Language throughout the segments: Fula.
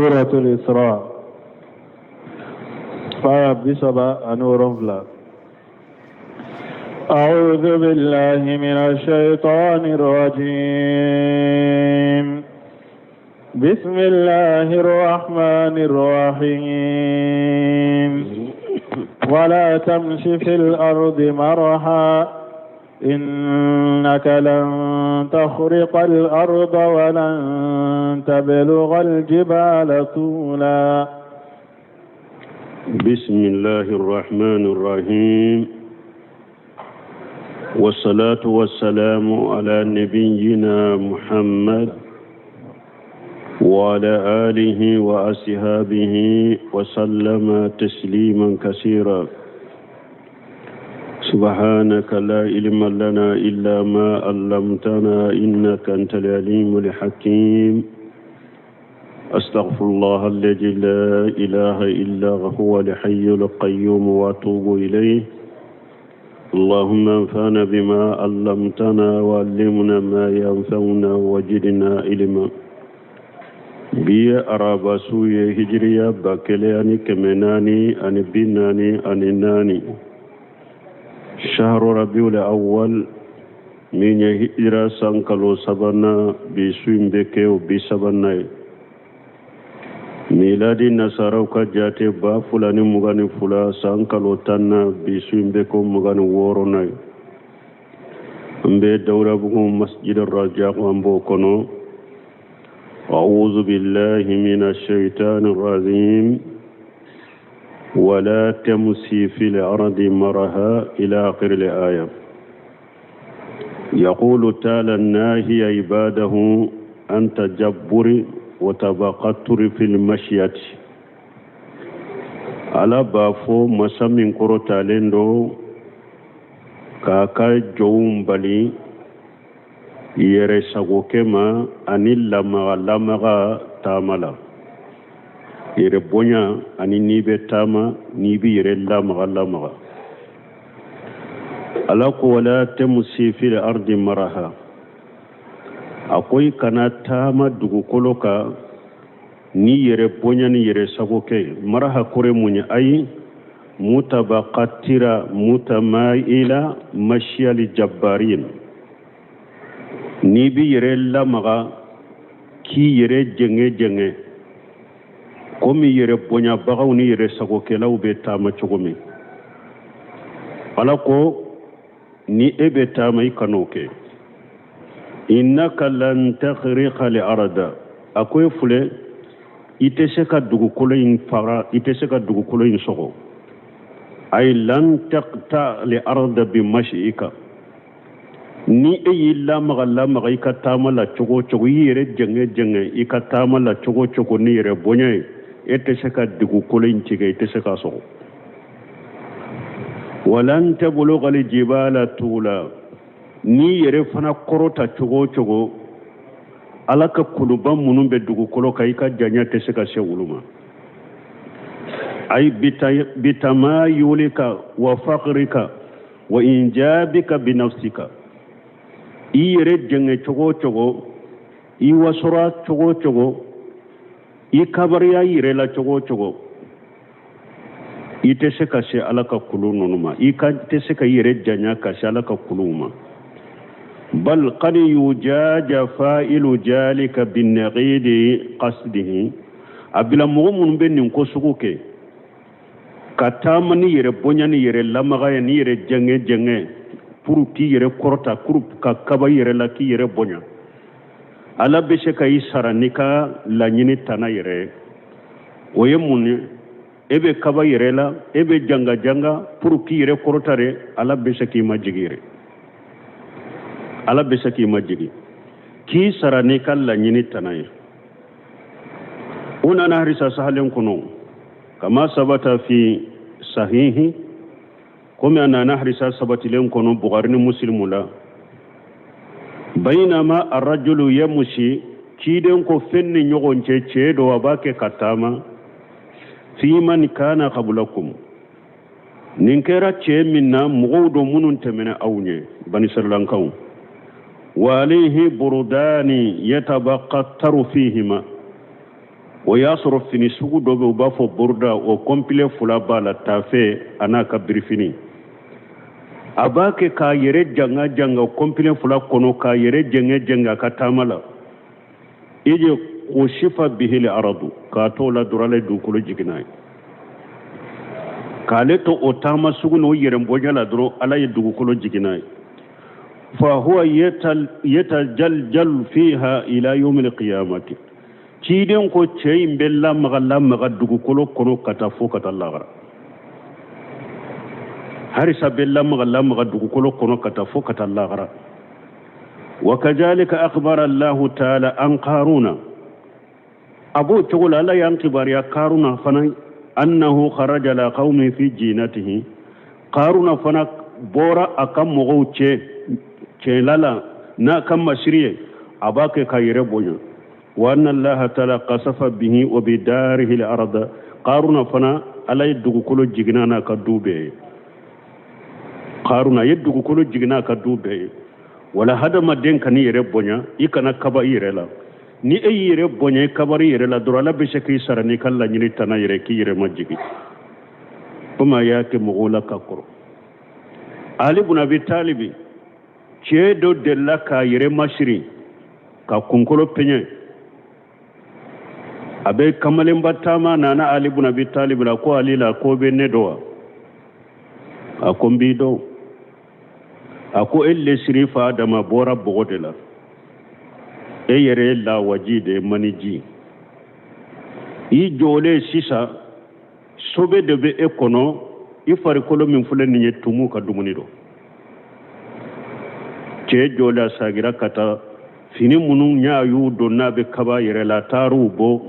سورة الإسراء آية بسبع أنور فلا. أعوذ بالله من الشيطان الرجيم. بسم الله الرحمن الرحيم. ولا تمش في الأرض مرحا إنك لن تخرق الأرض ولن تبلغ الجبال طولا. بسم الله الرحمن الرحيم. والصلاة والسلام على نبينا محمد وعلى آله وأصحابه وسلم تسليما كثيرا. سبحانك لا علم لنا إلا ما علمتنا إنك أنت العليم الحكيم. أستغفر الله الذي لا إله إلا هو الحي القيوم وأتوب إليه. اللهم انفعنا بما علمتنا وعلمنا ما ينفعنا وزدنا علما. بي أرابا سوية هجرية باكلياني كمناني أني بناني أني ناني شهر ربيع الأول من هجرة سانكالو سبانا بسوين بكيو بسبانا ميلادي نصارى كجاتي با فلاني مغاني فلا سانكالو تانا بسوين بكو مغاني ورونا مبي دورا بكم مسجد الرجاء وانبو كنو. أعوذ بالله من الشيطان الرجيم. ولا تمشي في الأرض مرها إلى آخر الآية. يقول تعالى الناهي عباده أن تجبر وتبقتر في المشية. على بافو مسامين كورو تالندو كاكا جوم بالي yere sago kema ani lamaga tamala yere bonya ani nibe tama nibi yere lamaga alako wala tamsi fil ardi maraha akoy kana tama dugu koloka ni yere bonya ni yere sago ke maraha kore munya ay mutabaqatira mutamaila mashyal jabbarin ni bi yere lamaga ki yere jenge komi yere bonya bagaw ni yere sago kelaw be tama chogome alako ni ebe tama ikanoke innaka lan takhriqa li arda akoy fule iteseka dugu koloyin fara iteseka dugu koloyin sogo ay lan taqta li arda bi mashika ni eyilla magalla ikatama la chogo yere jenge ikatama la chogo ni yere bonya eteseka dugu koloyin chige eteseka sogo walan tablugha al jibala tula ni yere fana korota chogo alaka kuluban munun be dugu kolo kai ka janya teseka shewuluma ay bitamayulika wa faqrika wa injabika bi nafsika iyere jenge chogo i wasura chogo i kabariya yire la chogo iteseka she alaka kulunuma i ka teseka yire janya ka she alaka kuluma بل قد يجاج فائل ذلك بالنقيض قصده أبلا مؤمن بين كوسوكه كتامني يره بونياني يره لامغاي يره جنگه بروتي يره كورتا كروب ككبا يره لاكي يره بونيا على بشكا يسرانيكا لانيني تانا يره ويمون ebe kaba yere la ebe janga puruki yere korotare ala beshaki majigire ala besaki majigi ki sarane kala nyini tanaye una nahrisa sahalen kuno kama sabata fi sahihi kama ana nahrisa sabatilen kuno bukhari ni muslimu la bainama ar-rajulu yamshi kiden ko fenni nyogonce cedo wabake katama fi man kana qablakum ninkera ce minna mugodo munun temena awnye bani sarlankaw وعليه بردان يتبقتر فيهما o y'a sɔrɔ fini sugu dɔ bɛ u b'a fɔ burda o complet fula b'a la tafe an'a ka birifini a b'a kɛ k'a yɛrɛ janga janga complet fula kɔnɔ k'a yɛrɛ jɛngɛ jɛngɛ a ka taama la i je ko sifa bihil aradu k'a to la dɔrɔn ale dugukolo jiginna ye k'ale to o taama sugu n'o yɛrɛ bonya la dɔrɔn ala ye dugukolo jiginna ye fa huwa yatajaljal fiha ila yawmil qiyamati ciden ko cɛ in bɛ lamaga dugukolo kɔnɔ ka taa fo ka taa lahara harisa bɛ lamaga dugukolo kɔnɔ ka taa fo ka taa lahara wa kadhalika akhbara Allahu ta'ala an Qaruna abu cogo la Allah y'an kibariya Qaruna fana annahu kharaja la qaumi fi jinatihi Qaruna fana bora akan mɔgɔw cɛ lala na kan masiriye a b'a kɛ ka yɛrɛ bonya wa anna Allah ta'ala qasafa bihi wa bidarihi al-ard Qaruna fana ala ye dugukolo jigina n'a ka du bɛɛ ye Qaruna ye dugukolo jigina ka du bɛɛ ye wala hadamaden kan i yɛrɛ bonya i kana kaba i yɛrɛ la ni e y'i yɛrɛ bonya i kabari i yɛrɛ la dɔrɔn ala bɛ se k'i sara n'i ka laɲini tana yɛrɛ k'i yɛrɛ ma jigin komi a y'a kɛ mɔgɔw la ka kɔrɔ Ali ibn Abi Talib cɛ dɔ delila k'a yɛrɛ masiri ka kunkolo peɲɛ a bɛ kamalenba taama nana Ali ibn Abi Talib la ko Ali la ko bɛ ne dɔn wa a ko n b'i dɔn a ko e lesiri fa dama bɔra bɔgɔ de la e yɛrɛ ye lawaji de maniji i jɔlen sisan sobe de bɛ e kɔnɔ i farikolo min filɛ nin ye tumu ka dumuni dɔ cɛ jɔlen a sagira ka taa fini minnu ɲa y'u don n'a bɛ kaba yɛrɛ la taar'u bɔ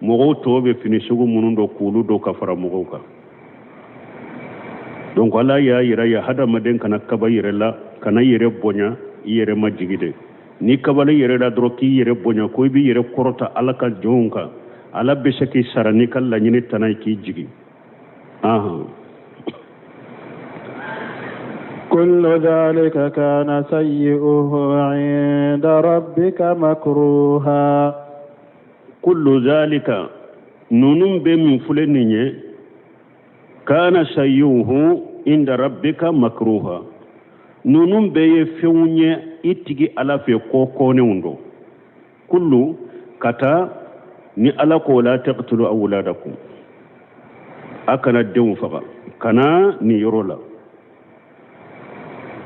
mɔgɔw tɔw bɛ fini sugu minnu dɔ k'olu dɔ ka fara mɔgɔw kan donc ala y'a yira ya hadamaden kana kaba yɛrɛ la kana yɛrɛ bonya i yɛrɛ ma jigi de ni kabale yɛrɛ la dɔrɔn k'i yɛrɛ bonya ko i b'i yɛrɛ kɔrɔta ala ka jɔnw kan ala bɛ se k'i sara n'i ka laɲini tana ye k'i jigi كل ذلك كان سيئه عند ربك مكروها كل ذلك نونم بمن فلنية كان سيئه عند ربك مكروها نونم بيفونية itigi ala fe ko kone undo kullu kata ni ala ko la taqtulu awladakum akana dewu faga kana ni yorola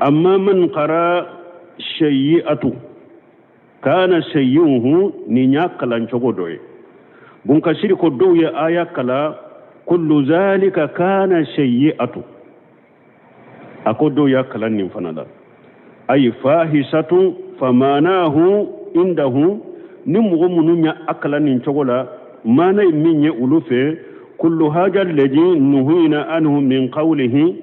amma man qara shay'atu kana sayyuhu ni nyakalan chogo doye bun kasiri ko doye aya kala kullu zalika kana shay'atu akodo ya kalan nin fanala ay fahisatu famanahu indahu nimugo mununya akalanin chogola mana minye ulufe kullu haja alladhi nuhina anhu min qawlihi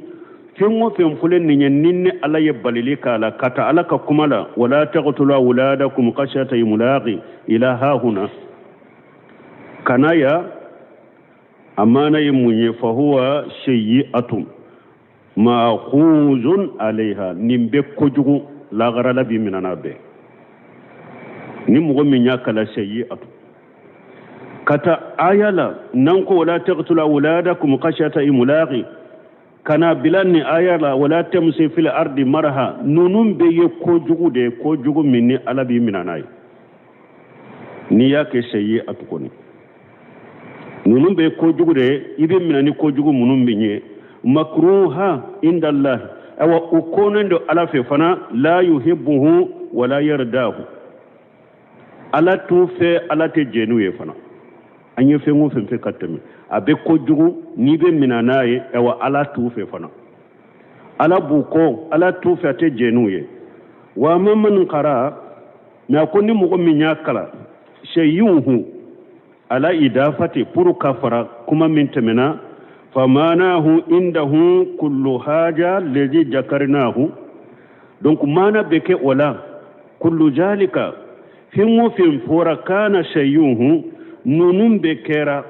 fingo fen fulen ninne ala yabalili kala kata alaka kumala wala taqtulu awladakum khashyata imlaqi ila hahuna kanaya amana yimunye fa huwa shay'atun ma'khuzun alaiha nimbe kojugu la garala bi minana be ni mugo min yakala shay'atu kata ayala nanko wala taqtulu awladakum khashyata imlaqi kana bilanni ayala wala tamsi fil ardi marha nunum be ye kojugu de kojugu minni ala bi minana ni yake shay'atu koni nunum be kojugu de ibe minani kojugu munum binye makruha inda Allah awa ukonendo ala fe fana la yuhibbuhu wala yardahu ala tufe ala te jenu ye fana anye fe ngo fe katami abe kojugu ni be minanaye awa ala tufe fana ala buko ala tufe te jenu ye wa mamman qara na konni mugo minya kala shayuhu ala idafati puru kafara kuma min temena famanahu indahu kullu haja lezi jakarnahu donc mana beke wala kullu zalika fingo fin fora kana shayuhu nunum bekera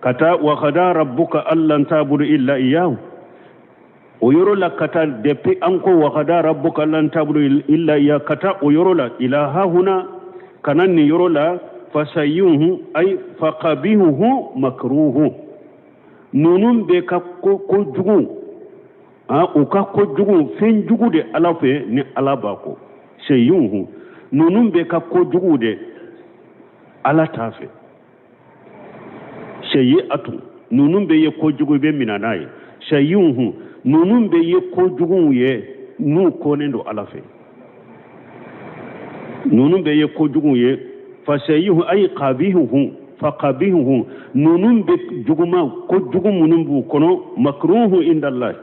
kata wa khada rabbuka allan tabudu illa iyyahu oyoro la kata depi anko wa khada rabbuka allan tabudu illa iyyahu kata oyoro la ilaha huna kanani yoro la fasayuhu ay faqabihuhu makruhu nunun be ka ko jugu o ka ko jugu fen jugu de ala fe ni ala ba ko sayuhu nunun be ka ko jugu de ala ta fe sayi'atu nunun be ye ko jugu be minanaye sayuhu nunun be ye ko jugu ye nu ko ne do ala fe nunun be ye ko jugu ye fasayuhu ay qabihuhu faqabihuhu nunun be juguma ko jugu munun bu kono makruhu indallah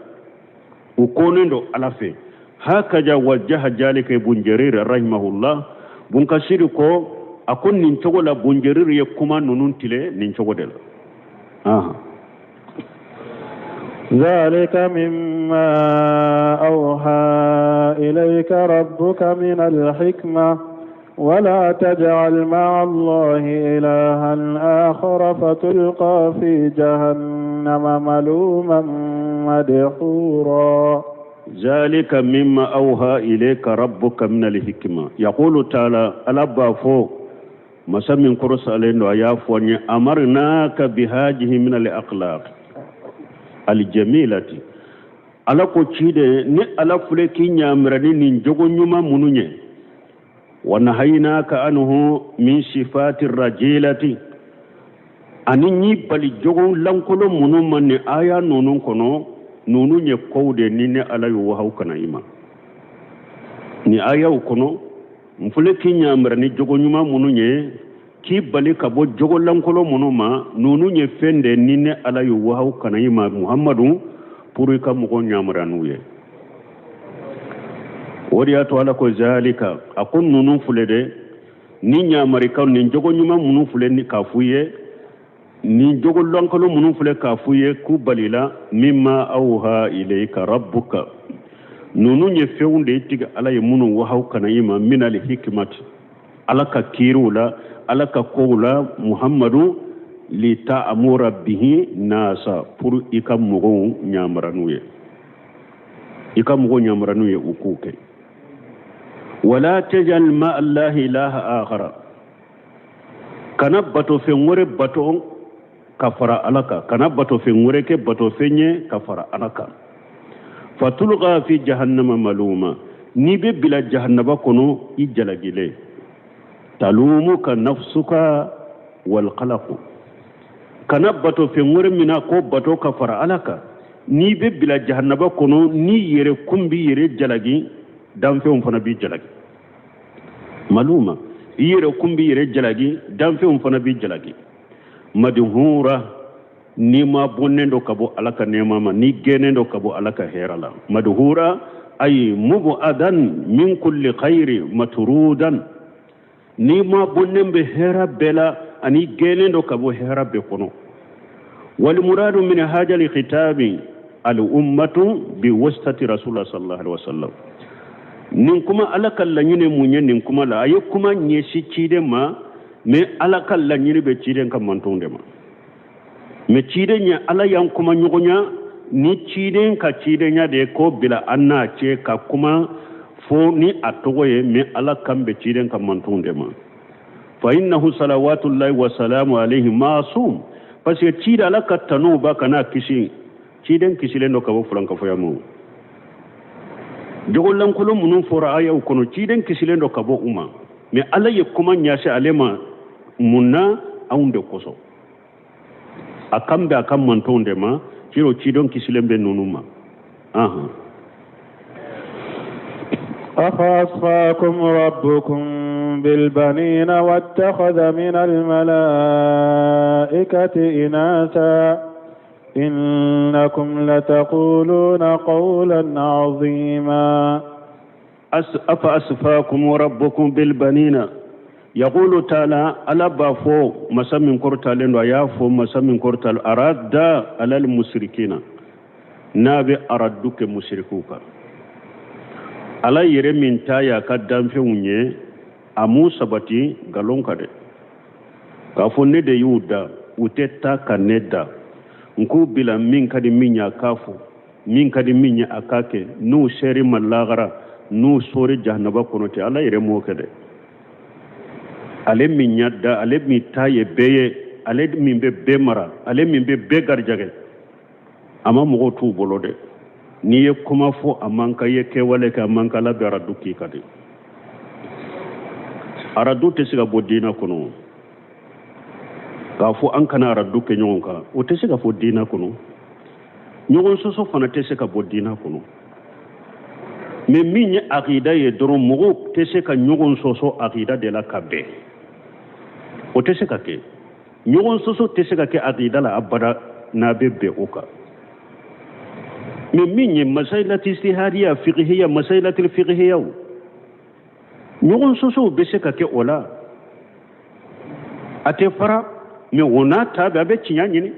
o konendo ala fe hakaja wajjaha jalika ibn jarir rahimahullah bun kasiri ko akon nin togola bun jarir ye kuma nunun tile nin togodel ذلك مما أوحى إليك ربك من الحكمة ولا تجعل مع الله إلها آخر فتلقى في جهنم ملوما مدحورا ذلك مما أوحى إليك ربك من الحكمة يقول تعالى ألبا فوق مسمى كرس علينا ويافوني أمرناك بهذه من الأخلاق الجميلة ala ko cide ni ala fule ki nyamrani nin jogo nyuma mununye wana haynaka anhu min sifatir rajilati ani ni bali jogo lankolo munuma ni aya nonun kono nonu nye kowde ni ne ala yo haw kana ima ni aya kono mfule ki nyamrani jogo nyuma mununye ki bali kabo jogo lankolo munuma nonu nye fende ni ne ala yo haw kana ima muhammadu puru ka mugo nyamranuye woriya to ala ko zalika akon nunu fulede ni nyamari kan ni jogo nyuma munu fule ni kafuye ni jogo lonkolo munu fule kafuye ku balila mimma auha ilayka rabbuka nunu nye feunde tiga ala ye munu wa hawkana yima min al hikmat alaka kirula alaka qawla muhammadu li ta'mura bihi nasa pour ikam mugo nyamranuye ukuke wala tajal ma allah ilaha akhara kana bato fe ngore bato kafara alaka kana bato fe ngore ke bato fenye kafara alaka fatulqa fi jahannama maluma ni be bila jahannaba kono ijalagile talumuka nafsuka wal qalaq kana bato fe ngore mina ko bato kafara alaka ni be bila jahannaba kono ni yere kumbi yere jalagi dan fe fana bi jalagi maluma yere kumbi yere jalagi dan fe fana bi jalagi madhura ni ma bonnendo kabo alaka nemama ni genendo kabo alaka herala madhura ay mubadan min kulli khairi matrudan ni ma bonnembe hera bela ani genendo kabo hera be kono wal muradu min haja li khitabi al ummatu bi wastati rasulullah sallallahu alaihi wasallam nin kuma alakal la nyine munye nin kuma la ayi kuma nye shi cide ma me alakal la nyine be cide kam mantonde ma me cide nya ala yan kuma nyugonya ni cide ka cide nya de ko bila anna ce ka kuma fo ni atoye me alakam be cide kam mantonde ma fa innahu salawatullahi wa salamu alayhi masum parce que cide alaka tanu ba kana kishi ciden kisile no kabo fulan ka foyamu jogolan kulo munun fora aya kono ciden kisile no kabo uma me ala ye kuma nyase alema munna aunde koso akambe akam mantonde ma ciro cidon kisile be nunuma أخاصفاكم ربكم بالبنين واتخذ من الملائكة إناثا إنكم لتقولون قولا عظيما أفأسفاكم ربكم بالبنين يقول تعالى ألا بافو مسمين كورتال ويافو مسمين كورتال أراد على المشركين نابي أردوك مشركوك ألا يرمين تايا كدام في ونيه أمو سبتي غالون كده كافو ندى يودا وتتا كندا nku bila min kadi minya kafu min kadi minya akake nu sheri malagara nu sori jahannaba kono te ala yere mo kede ale min yadda ale min taye beye ale min be mara ale min be garjage ama mogo tu bolo de ni ye kuma fo amanka ye kewale ka amanka la be aradu ki kadi aradu te siga bo dina kono ka fo an kana aradu ke nyon ka o te siga fo dina kono nyon soso fana te siga bo dina kono mais min ye aqida ye doro mogo te siga nyon soso aqida de la kabe o te siga ke nyon soso te siga ke aqida la abada na bebe oka mais min ye masailati istihadiya fiqhiyya masailati fiqhiyya ñogon soso be se ka ke ola ate fara mais wona tabe abe cinya ñini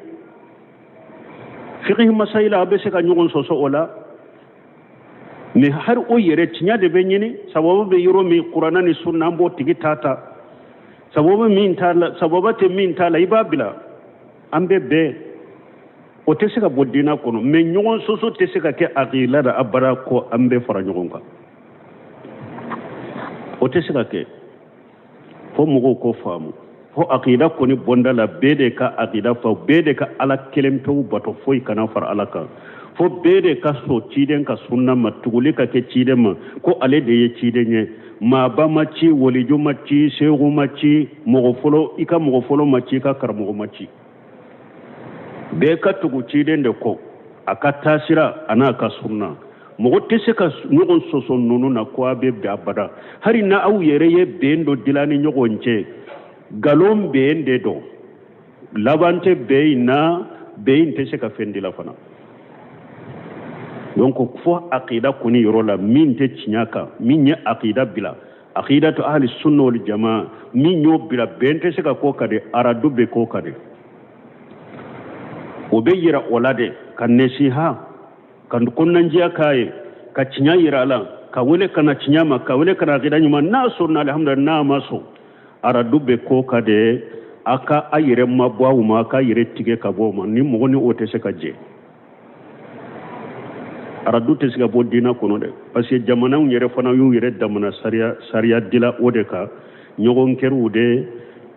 fiqh masaila be se ka ñogon soso ola mais har o yere cinya de be ñini sababu be yoro mi qur'ana ni sunna mbo tigi tata sababu min tala sababu te min tala ibabila ambe be o te se ka bodina kono mais ñogon soso te se ka ke aqila da abara ko ambe fara ñogon ka o te se ka kɛ fo mɔgɔw ko faamu fo aqida kɔni bɔnda la bɛɛ de ka aqida fa bɛɛ de ka ala kelen pewu bato foyi kana fara ala kan fo bɛɛ de ka so ciden ka sunna ma tuguli ka kɛ ciden ma ko ale de ye ciden ye maaba ma ci walijo ma ci seegu ma ci mɔgɔ fɔlɔ i ka mɔgɔ fɔlɔ ma ci i ka karamɔgɔ ma ci bɛɛ ka tugu ciden de kɔ a ka taasira a n'a ka sunna mogo te se ka ɲɔgɔn sɔsɔ nunu na ko a bɛ bɛn abada hari na aw yɛrɛ ye bɛn dɔ dila ni ɲɔgɔn cɛ galon bɛn de dɔn laban tɛ bɛn in na bɛn in tɛ se ka fɛn dila fana donc fo aqida kɔni yɔrɔ la min tɛ tiɲɛ kan min ye aqida bila aqida to ahli sunna wal jamaa min y'o bila bɛn tɛ se ka k'o kan de aradu bɛ k'o kan de o bɛ yira o la de ka nasiha kan kunnanjiya kaye ka cinya yira ala ka wele kana cinya ma ka wele kana gida nyuma na so na alhamdulillah na maso ara dubbe ko ka de aka ayire mabwa ma ka yire tige ka bo ma ni mo ni ote se ka je ara dutte se ka bo dina kono de parce que jamana yere fana yu yere damana sariya dila ode ka nyogon keru de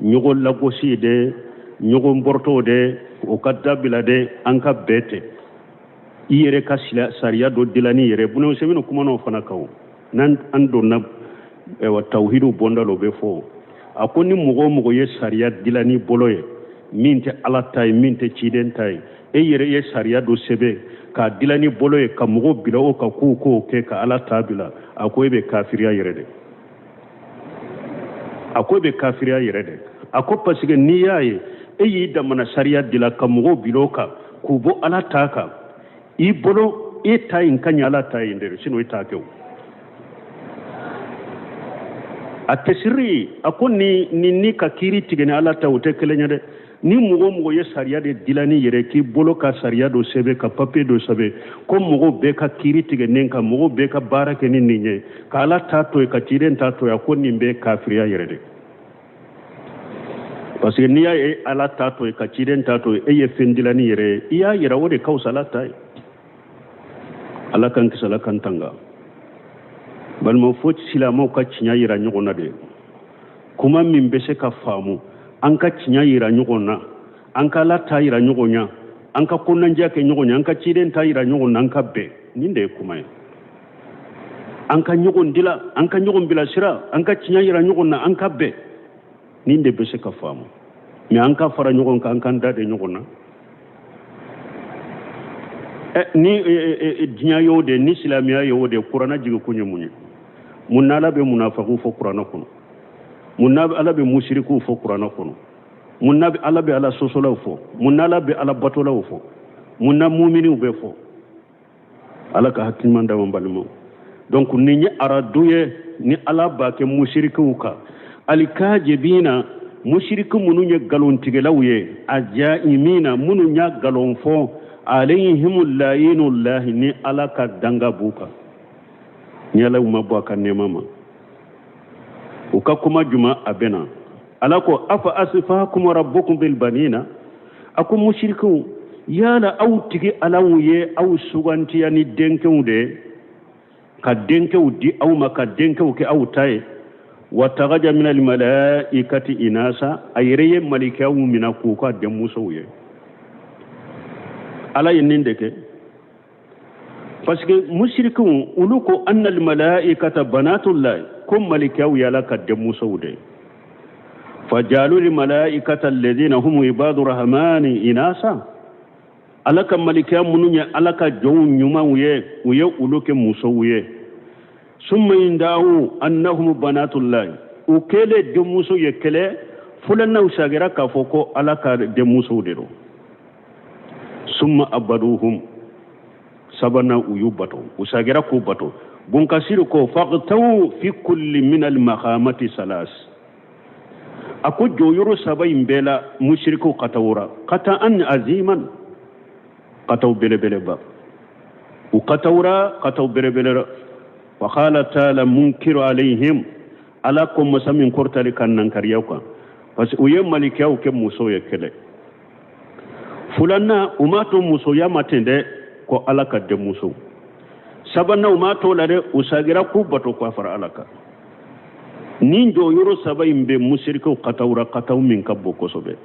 nyogon lagosi de nyogon borto de o kadda bila de anka bete iyere ka sariya do dilani yere buno semino kuma no fana kawo nan ando na wa tauhidu bondalo be fo akoni mugo ye sariya dilani boloye minte ala tay minte ciden tay e yere ye sariya do sebe ka dilani boloye ka mugo bila o ka ko ke ka ala tabila akoy be kafiriya yere de akoy be kafiriya yere de ako parce que ni yaye e yi damana sariya dila ka mugo biloka kubo ala taka i bolo e tayin kanya ala tayin de sino ita kew atesiri akoni ni ka kiri tigene ala ta wote kelenya de ni mugo ye sariya de dilani yere ki bolo ka sariya do sebe ka papier do sebe ko mugo be ka kiri tigene ka mugo be ka barake ni ninye ka ala ta to ka tiren ta to ya koni be kafiriya yere de parce que ni ya ala ta to ka tiren ta to e ye fendilani yere iya yera wode kausala tai ala kan kisala kan tanga balmo fo silamo ka cinya yira nyogona de kuma min be se ka famu an ka cinya yira nyogona an ka la ta yira nyogonya an ka kunnan jake nyogonya an ka ciden ta yira nyogona an ka be ninde kuma an ka nyogon dila an ka nyogon bila sira an ka cinya yira nyogona an ka be ninde be se ka famu mi an ka fara nyogon ka an kan dade nyogona ni dinya yo de ni islamiya yo de qur'ana jiga kunye munye munna la be munafiqu fo qur'ana kono munna ala be mushriku fo qur'ana kono munna be ala be ala sosola fo munna la be ala batola fo munna mu'minu be fo ala ka hakima nda mbalimo donc ni nya araduye ni ala ba ke mushriku ka alikajibina mushriku munu nya galon tigelawye ajaimina munu nya galon fo alayhimul lainullah ni ala ka danga buka ni ala umabwa ka nemama uka kuma juma abena ala ko afa asfakum rabbukum bil banina akum mushriku yala autigi alawye aw suganti yani denkewde ka denkew di aw maka denkew ke aw tay واتخذ من الملائكة إناسا أيري ملكا من كوكا دموسوية على ينندك فاسكي مشركون أولوكو أن الملائكة بنات الله كم ملكا يلك دموسوية فجعلوا الملائكة الذين هم عباد الرحمن إناسا alaka malika mununya alaka jowu nyuma uye uluke musowiye summa indahu annahum banatullah ukele de muso yekele fulanna usagira kafoko alaka de muso dero summa abaduhum sabana uyubato usagira ko bato bunkasiru ko faqtaw fi kulli min al makhamati salas ako joyoro sabai mbela mushriku katawura kata an aziman قطو بلبلبا وقطورا قطو بلبلبا وقال تعالى منكر عليهم علىكم مسامين كورتالي كان ننكريوكا بس ويوم ملكيو كم موسوية كله فلانا وماتو موسويا ماتنده كو علاكا دي موسو سبنا وماتو لده وساقرا كوباتو كوافر علاكا نينجو يورو سبايم بي مسيركو قطورا قطو من كبو كوسوبي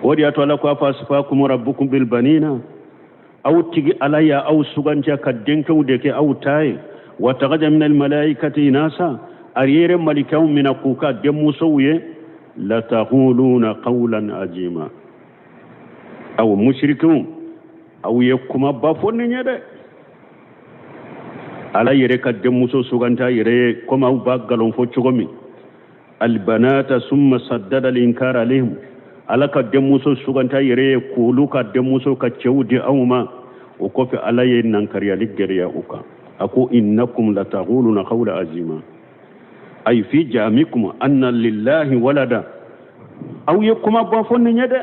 ودياتو لكو أفاسفاكم ربكم بالبنين أو تيجي عليا أو سوغانجا كدينكو ديكي أو تاي واتخذ من الملائكة ناسا أرير ملكاو من أقوكا دموسوية لتقولون قولا عجيما أو مشركون أو يكما بافون نيدا على يريكا دموسو سوغانتا يري كما أو باقلون فوچوغمي البنات ثم صدد الإنكار عليهم alaka demuso suganta yere kuluka demuso ka cewdi awma o kofi alaye nankariya liggeriya uka ako innakum lataquluna qawla azima ay fi jamikum anna lillahi walada aw yakuma ba fonni nyade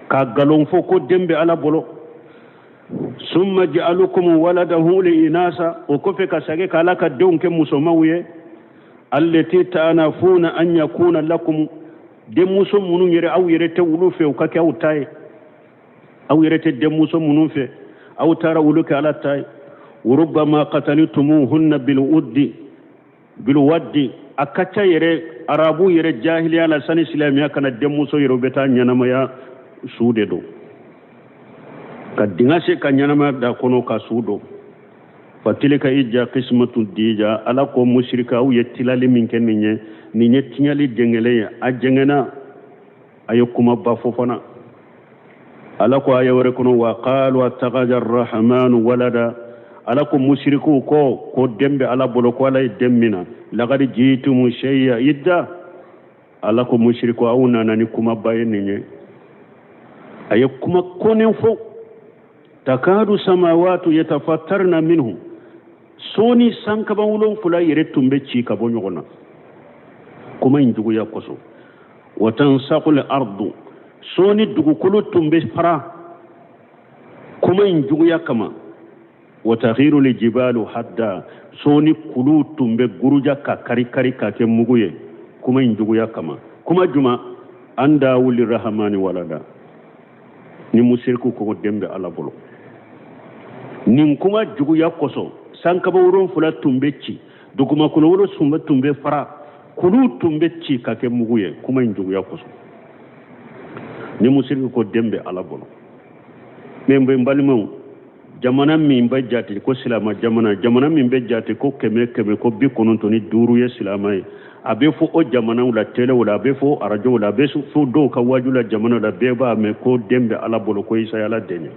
ka galon fo ko dembe ala bolo summa ja'alukum waladahu li inasa o kofi ka sage ka alaka donke musomawye allati ta'anafuna an yakuna lakum demuso munun yere aw yere te wulu fe ka ka utay aw yere te demuso munun fe aw tara wulu ka ala tay وربما قتلتموهن بالود akacha yere arabu yere jahiliya la san islamiya kana demuso yero beta nyanama ya sude do kadinga se kanyanama da kono ka sudo fatilika ija qismatu dija ala ko mushrika aw yetilali min kenye ni nyetinyali dengele ajengena ayokuma bafofana ala ko ayawre kono wa qalu attaqaja arrahman walada ala ko mushriku ko dembe ala bolo ko ala demmina laqad jitum shay'a idda ala ko mushriku awna nani kuma bayenye ayokuma konen fo takadu samawati yatafattarna minhu soni sankaba wulon fula yere tumbe ci ka bonyogona kuma indugu yakoso watansaqul ardu soni dugu kulu tumbe fara kuma indugu yakama watakhiru lijibalu hadda soni kulu tumbe guruja ka kari ka ke muguye kuma indugu yakama kuma juma anda wuli rahmani walada ni musirku ko dembe ala bolo nin kuma jugu yakoso sankaba wuron fula tumbe ci duguma kulo wuro sumba tumbe fara kulu tumbe ci ka ke muguye kuma indugu yakoso ni musirku ko dembe ala bolo membe mbalimon jamana min be jati ko silama jamana min be jati ko keme ko bi kononto ni duru ye silama e abe fo o jamana wala tele wala abe fo arajo wala abe fo do ka wajula jamana da beba me ko dembe ala bolo ko isa yala deni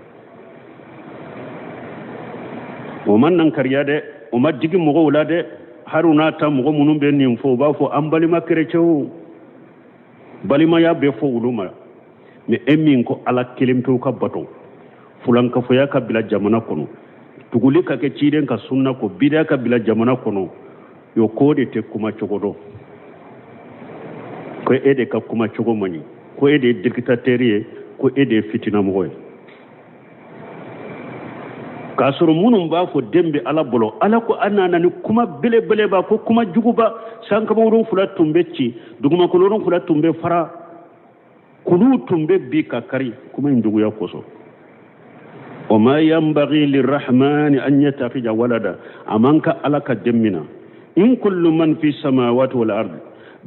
o man nan kariya de o ma digi mo wala de haruna ta mo munun be nin fo ba fo ambali makere cew balima ya be fo uluma me emin ko ala kilimto ka bato fulan ka fo ya ka bila jamana kono tuguli ka ke ciden ka sunna ko bida ka bila jamana kono yo kode te kuma chogodo ko ede ka kuma chogo mani ko ede dictaterie ko ede fitina moy kasoro munum ba fo dembe ala bolo ala ko anana ni kuma bele ba ko kuma juguba sanka mawron fula tumbecci duguma ko loron fula tumbe fara kulu tumbe bi ka kari kuma ndugu ya koso وما ينبغي للرحمن أن يتخذ ولدا أمانك ألك دمنا in kullu man fi samawati wal ardi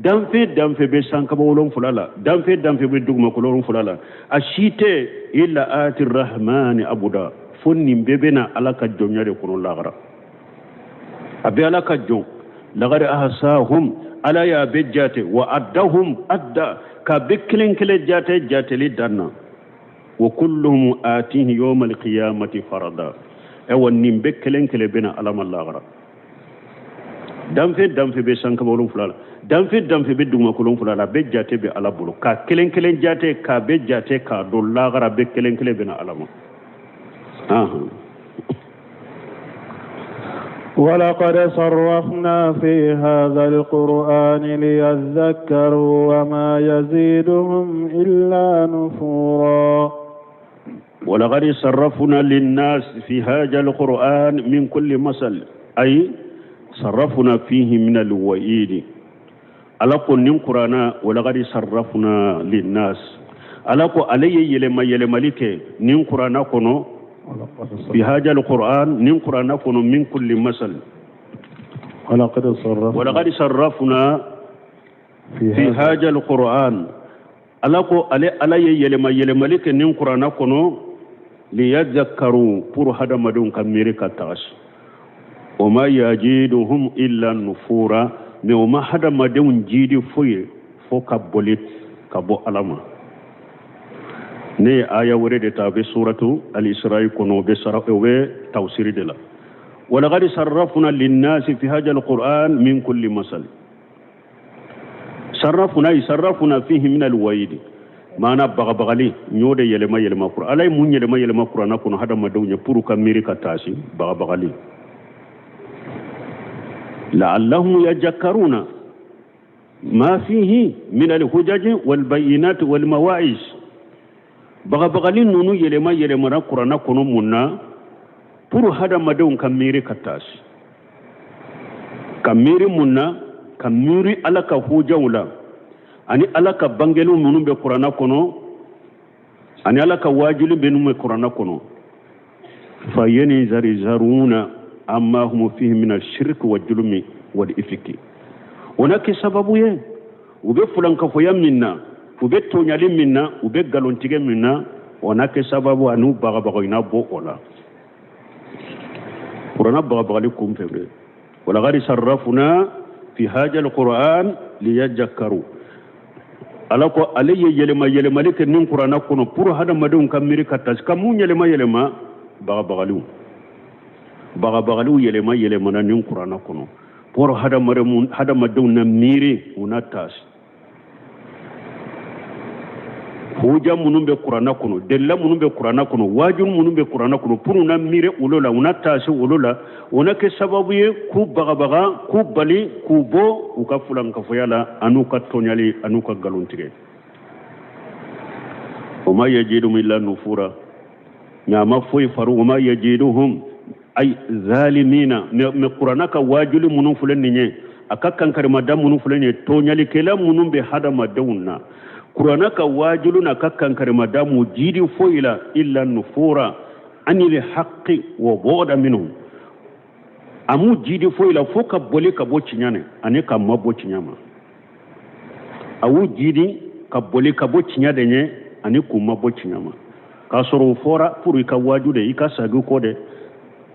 danfe be sankaba wolon fulala danfe be dugma kolon fulala ashite illa ati rahmani abuda fonni bebena alaka jonyare kono lagara abi alaka jon lagara ahsahum ala ya bejjate wa addahum adda ka beklen kele jate li danna wa kulluhum atihi yawm alqiyamati farada e wonnim beklen kele bena alama lagara danfe be sankaba wolon fulala danfe be dugma kolon fulala bejjate be ala bulu ka kelen jate ka bejjate ka do lagara beklen kele bena alama ولقد صرفنا في هذا القرآن ليذكروا وما يزيدهم إلا نفورا ولقد صرفنا للناس في هذا القرآن من كل مثل أي صرفنا فيه من الوعيد ألقوا نقرأنا ولقد صرفنا للناس ألقوا علي يلملك نقرأنا كنو في هذا القرآن نقرأ نكون من كل مثل ولقد صرفنا في هذا القرآن ألاكو علي يلملك نقرأ نكون ليذكروا pour هذا مدون كميري كتاش وما يجيدهم إلا النفورا وما هذا مدون جيد فوق بوليت كبو ألما ne aya wore de tabe suratu al-isra kono be sarawe tawsiri de la wala qad sarrafna lin-nasi fi hadha al-quran min kulli masal sarrafuna fihi min al-waid mana bagabagali nyode yelema qur'an alay mun yelema qur'an kono hada madawnya puru kamiri katasi bagabagali la'allahum yajakkaruna ma fihi min al-hujaj wal-bayinat wal-mawa'iz bagabagali nunu yelema na qur'ana kono munna pour hada madon kamiri katasi kamiri munna kamiri alaka hujawla ani alaka bangelu nunu be qur'ana kono ani alaka wajilu be nunu qur'ana kono fayeni zaruna amma hum fihi min ash-shirk wal-julmi wal-ifki onaki sababu ye ube fulanka fo yaminna ube tonyali minna ube galontige minna onake sababu anu bagabago ina bo ola qur'ana bagabagali kumfebe wala gari sarrafuna fi hadha alquran liyajakaru alako aliye yelema leke nin qur'ana kono pour hada madun kamiri katas kamu yelema bagabagalu yelema na nin qur'ana kono pour hada madun na miri unatas huja munun be qur'ana kono della munun be qur'ana kono wajun munun be qur'ana kono pour na mire ulola una tasi ulola ona ke sababu ye ku bagabaga ku bali ku bo uka fulan ka foyala anu ka tonyali anu ka galontire wama yajidu illa nufura nyama foy faru wama yajiduhum ay zalimina me qur'ana ka wajuli munun fulen nye akakkan kar madam munun fulen tonyali kala munun be hada madawna qur'ana ka wajuluna kakkan kar madamu jidi foila illa nufura anil haqqi wa boda minhum amu jidi foila foka bole ka bo cinyane ane ka mabo cinyama awu jidi ka bole ka bo cinyade nye ane ku mabo cinyama ka soro fora pour ka wajude ika sagu kode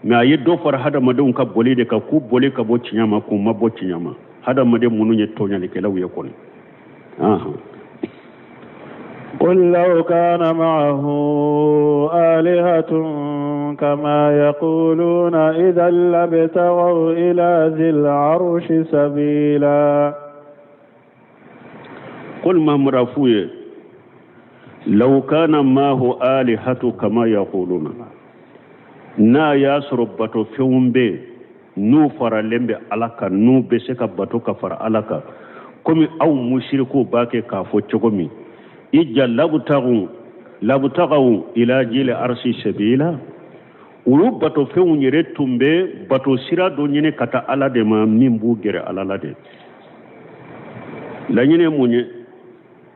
na yeddo far hada madon ka bole de ka ku bole ka bo cinyama ku mabo cinyama hada made mununye tonyale kelawu yakoni قل لو كان معه آلهة كما يقولون إذا لابتغوا إلى ذي العرش سبيلا قل ما مرافوه لو كان معه آلهة كما يقولون نا ياسر باتو فيهم بي نو فرالمبي علاكا نو بسكا باتو كفر علاكا كمي أو مشركو باكي كافو تشغمي إجا لابتغوا إلى جيل أرسي سبيلا ulu bato fewu nyere tumbe bato sira do nyene kata ala de ma mimbu gere ala la de la nyene munye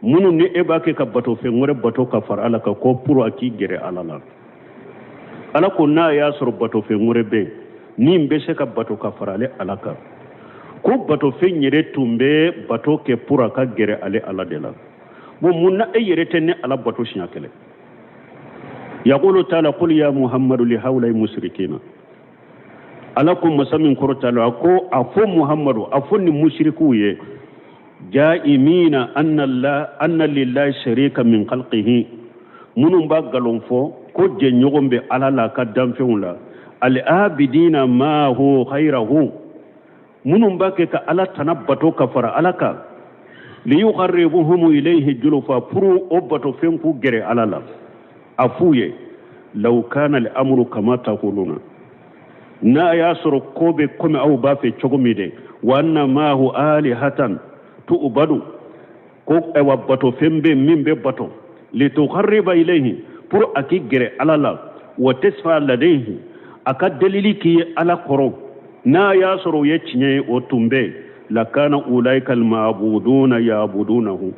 munu ne ebake ka bato fe ngore bato ka far ala ka ko puro aki gere ala la ala ko na ya sor bato fe ngore be ni mbese ka bato ka farale ala ka ko bato fen yere tumbe bato ke pura ka gere ale ala de la bo munna e yere tenne ala bato shinya kele yaqulu ta'ala qul ya muhammadu li hawla mushrikina alakum masamin korotalo ko afo muhammadu afo ni mushriku ye ja'imina anna lillahi sharika min khalqihi munum ba galon fo ko je nyogombe ala la ka damfeula al abidina ma hu khayrahu munum ba ke ka ala tanabbato kafara alaka li yuqarribuhum ilayhi julufa puru obato fenku gere ala la afuye law kana al amru kama taquluna na ya soro kobe kome au ba fe chogomide wa anna ma hu alihatan tu ubadu ko ewa bato fembe mimbe bato li tuqarriba ilayhi pour akigere alala wa tasfa ladayhi aka dalili ki ala koro na ya soro ye cinye o tumbe la kana ulaika al ma'buduna ya'budunahu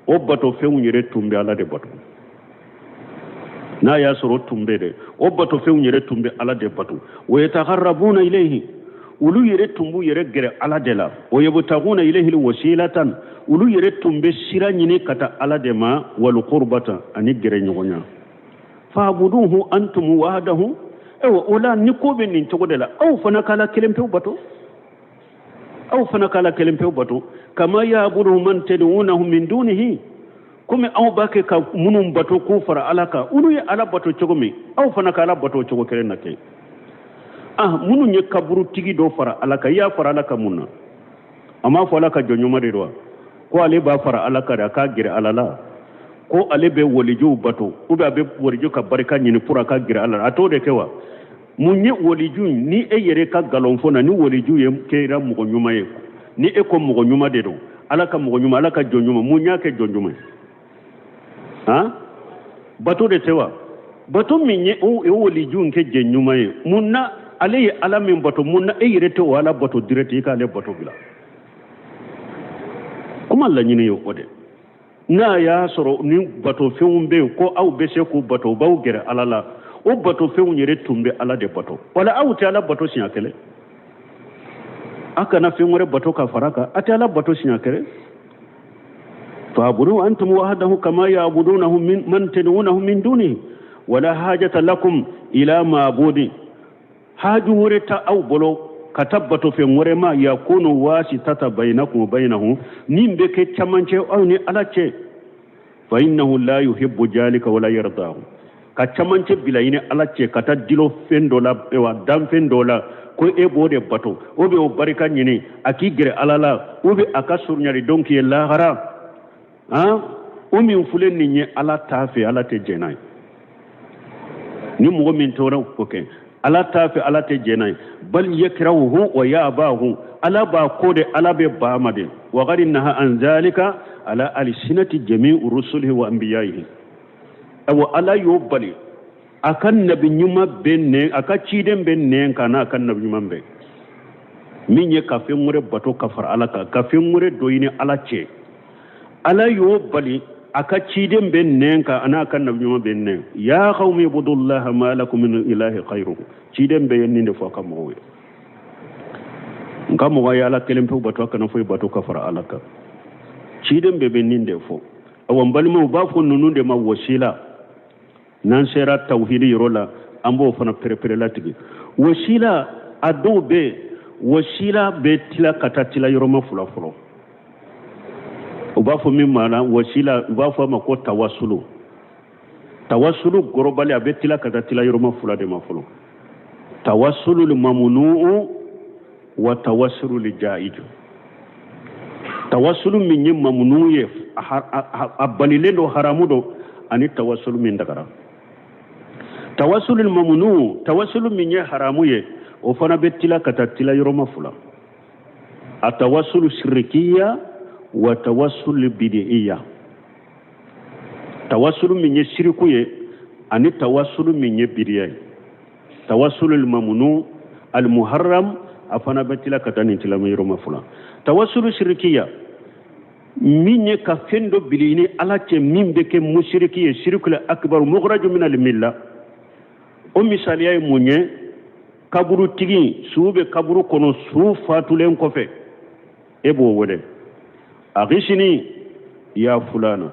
o bato fewnyere tumbe ala de bato na ya soro tumbe de o bato fewnyere tumbe ala de bato wa yataqarrabuna ilayhi ulu yere tumbu yere gere ala de la o yabtaguna ilayhi alwasilatan ulu yere tumbe sira nyini kata ala de ma wal qurbata ani gere nyogonya fa'buduhu antum wahdahu ewa ola ni ko be nin togo de la aw fana kala kelempe bato aw fana kala kelempe bato kama ya'budu man tad'unahu min dunihi kuma aw bake ka munum bato ko fara alaka ulu ya ala bato chogomi aw fana kala bato chogo kere nake munu nye kaburu tigi do fara alaka ya fara alaka munna amma fa alaka jonyoma de do ko ale ba fara alaka da ka gire alala ko ale be woliju bato uba be woliju ka barka nyini pura ka gire alala ato de kewa munye woliju ni e yere ka galonfona ni woliju ye kera mugo nyuma ye ni e ko mugo nyuma de do alaka mugo nyuma alaka jonyoma munya ke jonyoma bato de tewa bato minye o e woliju nke jenyuma ye munna ale ala min bato munna e yere to wala bato direct ka le bato bila kuma la nyini yo ode na ya soro ni bato feumbe ko aw bese ko bato baw gere alala o bato feun yere tumbe ala de bato wala aw ta ala bato sinya kele aka na feumore bato ka faraka ata ala bato sinya kele fa'budu antum wahdahu kama ya'budunahu min man tad'unahu min dunihi wala hajata lakum ila ma'budi haju wureta aw bolo katabbato fe ngorema yakunu wasitata bainakum bainahu nimbe ke chamanche aw ni alache fa innahu la yuhibbu jalika wala yardahu ka chamanche bilayine alache kata dilo fendola ewa dam fendola ko e bode bato obe o barika nyini akigere alala obe akasurnyari donki la hara umi fulen ninye ala tafe ala te jenai ni mo min tora ko ken ala tafi ala te jenai bal yakrahu wa yabahu ala ba kode ala be ba made wa qarinaha an zalika ala alsinati jami'u rusulihi wa anbiya'ihi aw ala yubali akan nabi nyuma benne aka ciden benne kana akan nabi nyuma be minye ka fe mure bato kafar ala ka fe mure doyini ala ce ala yubali aka ciden benne ka ana kan nabi nyuma benne ya qaumi ibudullaha ma lakum min ilahi khairuhu ciden be yenni de fo kam mowe ngam wa ya la kelempe bato kana fo bato kafara alaka ciden be benni de fo awon balmu ba fo nunu de ma wasila nan sera tauhidi rola ambo fana prepare latigi wasila adobe wasila be tila katatila yoroma fula fulo ubafo min mana wasila ubafo ma ko tawassulu gorobali abetila katatila yoroma fula de mafulo tawassulu lil mamnu'u wa tawassulu lil jaiz tawassulu min yim mamnu'e abalilendo haramudo ani tawassulu min dagara tawassulu lil mamnu'u tawassulu min ye haramuye o fana betila katatila yoroma fula atawassulu shirkiyya wa tawassul bid'iyya tawassul min yashriku ani tawassul min bid'iyya tawassul al mamnu al muharram afana batila katani tilamayro mafula tawassul shirkiyya min ka fendo bilini alace min beke mushrikiyya shirkul akbar mukhraj min al milla o misaliya munye kaburu tigi sube kaburu kono su fatulen kofe ebo wole agishini ya fulana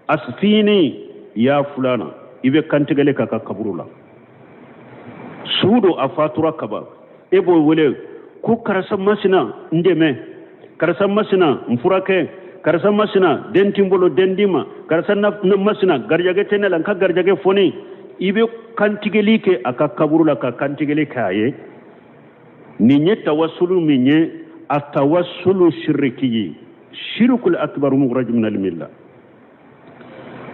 asfini ya fulana ibe kantigale ka kaburula sudo afatura kaba ebo wole ku karasa masina ndeme karasa masina mfurake karasa masina dentimbolo dendima karasa na masina garjage tenela ka garjage foni ibe kantigale ke aka kaburula ka kantigale kaye ninye tawassulu minye atawassulu shirki shirkul akbar mukhraj min al milla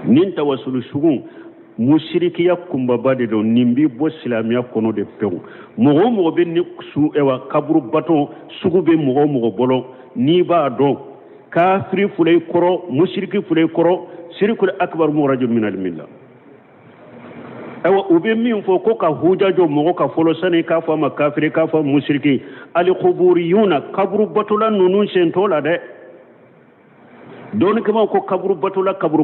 nin tawassulu shugun mushrikiya kumba bade do nimbi bo islamiya kono de pew mo be ni su ewa kaburu bato sugu be mo bolo ni ba do kafiri fulay koro mushriki fulay koro shirkul akbar mukhraj min al milla ewa ube min fo ko ka hujajo mo ka folo sane ka fa makafiri ka fa mushriki al quburiyuna kaburu batula nunun sentola de don kama ko kaburu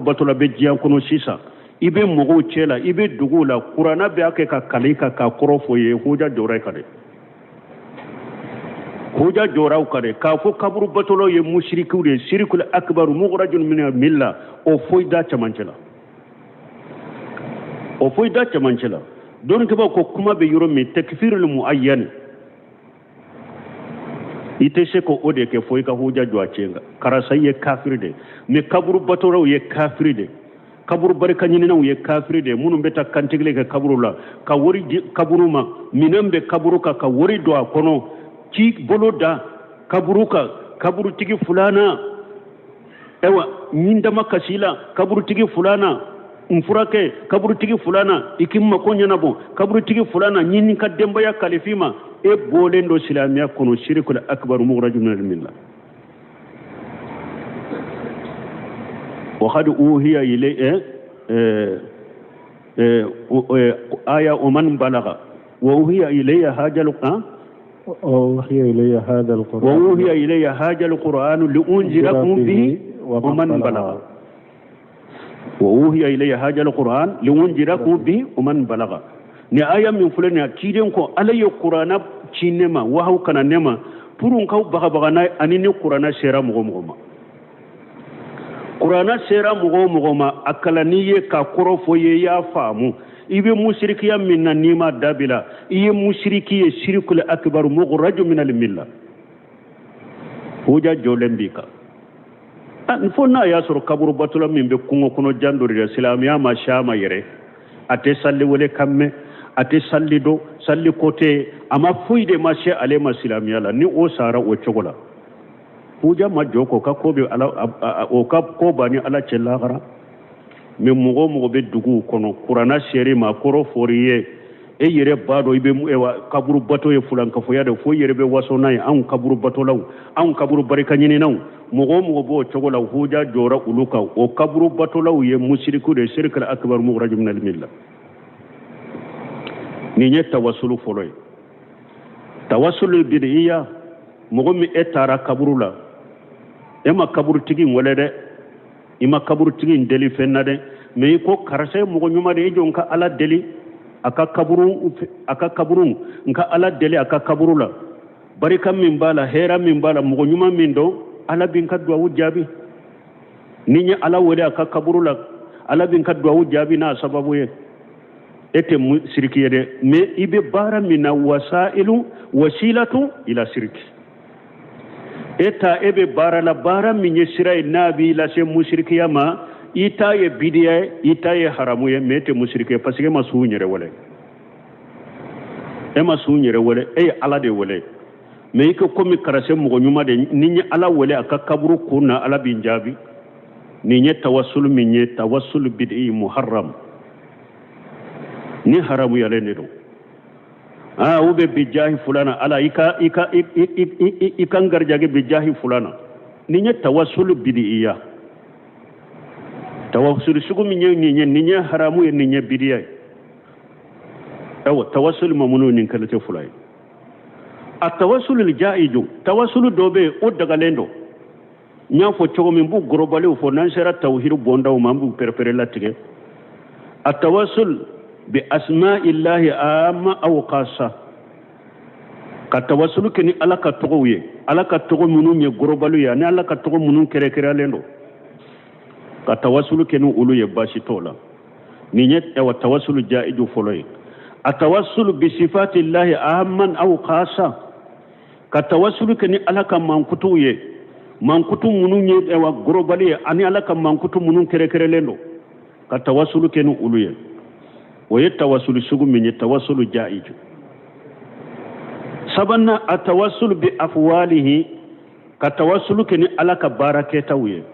batula be jiyan kono sisa ibe mogo chela ibe dugula qur'ana be ake ka kalika ka korofo ye huja jora kade huja jora kade ka fo kaburu batulo ye mushriku de shirkul akbar mukhrajun min milla o foida chamanchela don kama ko kuma be yoro mi takfirul muayyan ite se ko ode ke foy ka huja jwa cenga karasa ye kafir de me kaburu batoro ye kafir de kaburu barka nyini na ye kafir de munum beta kantigle ka kaburu la ka wori kaburu ma minambe kaburu ka wori do kono ki boloda kaburu tigi fulana ewa nyinda makasila kaburu tigi fulana mfurake kaburu tigi fulana ikimma ko nyanabo kaburu tigi fulana nyini ka demba ya kalifima e bolendo silamiya kono shirkul akbar mukhrajun min al-millah wa qad uhiya ilayhi aya man balagha wa uhiya ilayya hajal وأوحي إلي هذا القرآن وأوحي إلي هذا القرآن لأنذركم به ومن بلغ وأوحي إلي هذا القرآن لأنذركم به ومن بلغ ni aya min fulani kiden ko alayo qur'ana cinema wa haw kana nema purun kaw baga na anini qur'ana sera mugo ma qur'ana sera mugo ma akalaniye ka korofo ye ya famu ibe mushrikiya minna nima dabila iye mushrikiye shirkul akbar mukhraj min al milla hoja jolembika an fonna ya sur kaburu batula min be kungo kuno jandori islamiya ma shama yere ate salli wole kamme ate sallido salli kote ama fuide ma she ale ma islamiya la ni o sara o chogola hoja ma joko ka ko be ala o ka ko bani ala cella gara me mugo be dugu kono qur'ana shere ma koro foriye e yere bado ibe kaburu bato ye fulan ka foyade fo yere be waso nay an kaburu bato law an kaburu barika nyini naw mugo bo chogola hoja jora uluka o kaburu bato law ye mushriku de shirkal akbar mukhraj min al millah ni nye tawassulu foloy tawassulu bid'iyya mugo mi etara kaburu la ema kaburu tigi ngole de ima kaburu tigi ndeli fenna de me ko karase mugo nyuma de jonka ala deli aka kaburu nka ala deli aka kaburu la barika min bala hera min bala mugo nyuma min do ala bin kadwa wujabi ninya ala wode aka kaburu la ala bin kadwa wujabi na sababu ye ete shirki de me ibe bara mina wasailu wasilatu ila shirki eta ebe bara la bara minye sirai nabi la se mushriki ma ita ye bidiya ita ye haramu ye mete mushriki parce que masu nyere wole e masu nyere wole e ala de wole me ko komi karase mo nyuma de ninye ala wole aka kaburu kuna ala binjabi ninye tawassul minye tawassul bid'i muharram ni haramu yale ne do ube bijahi fulana ala ikan garjage bijahi fulana ninye tawassul bid'iyya tawassul sugu minye ninye haramu ye ninye bid'iyya tawassul mamunu nin kala te fulay at-tawassul al-ja'iju tawassul dobe o daga lendo nya fo chogo min bu globale fo nan sera tawhid bonda o mambu perpere latige at-tawassul bi asma'illahi amma aw qassa ka tawasulu ke ni ala ka togow ye ala ka togo minnu ye gorobalu ye ani ala ka togo minnu kɛrɛkɛrɛlen do ka tawasulu ke ni olu ye baasi t'o la nin ye tawasulu jaiju fɔlɔ ye a tawasulu bi sifatillahi ahamman aw khasa ka tawasulu ke ni ala ka mankutuw ye mankutu minnu ye gorobali ye ani ala ka mankutu minnu kɛrɛkɛrɛlen do ka tawasulu ke ni olu ye o ye tawasulu sugu min ye tawasulu jaiju sabanna a tawassul bi afwalihi ka tawassul ke ni ala ka baara kɛtaw ye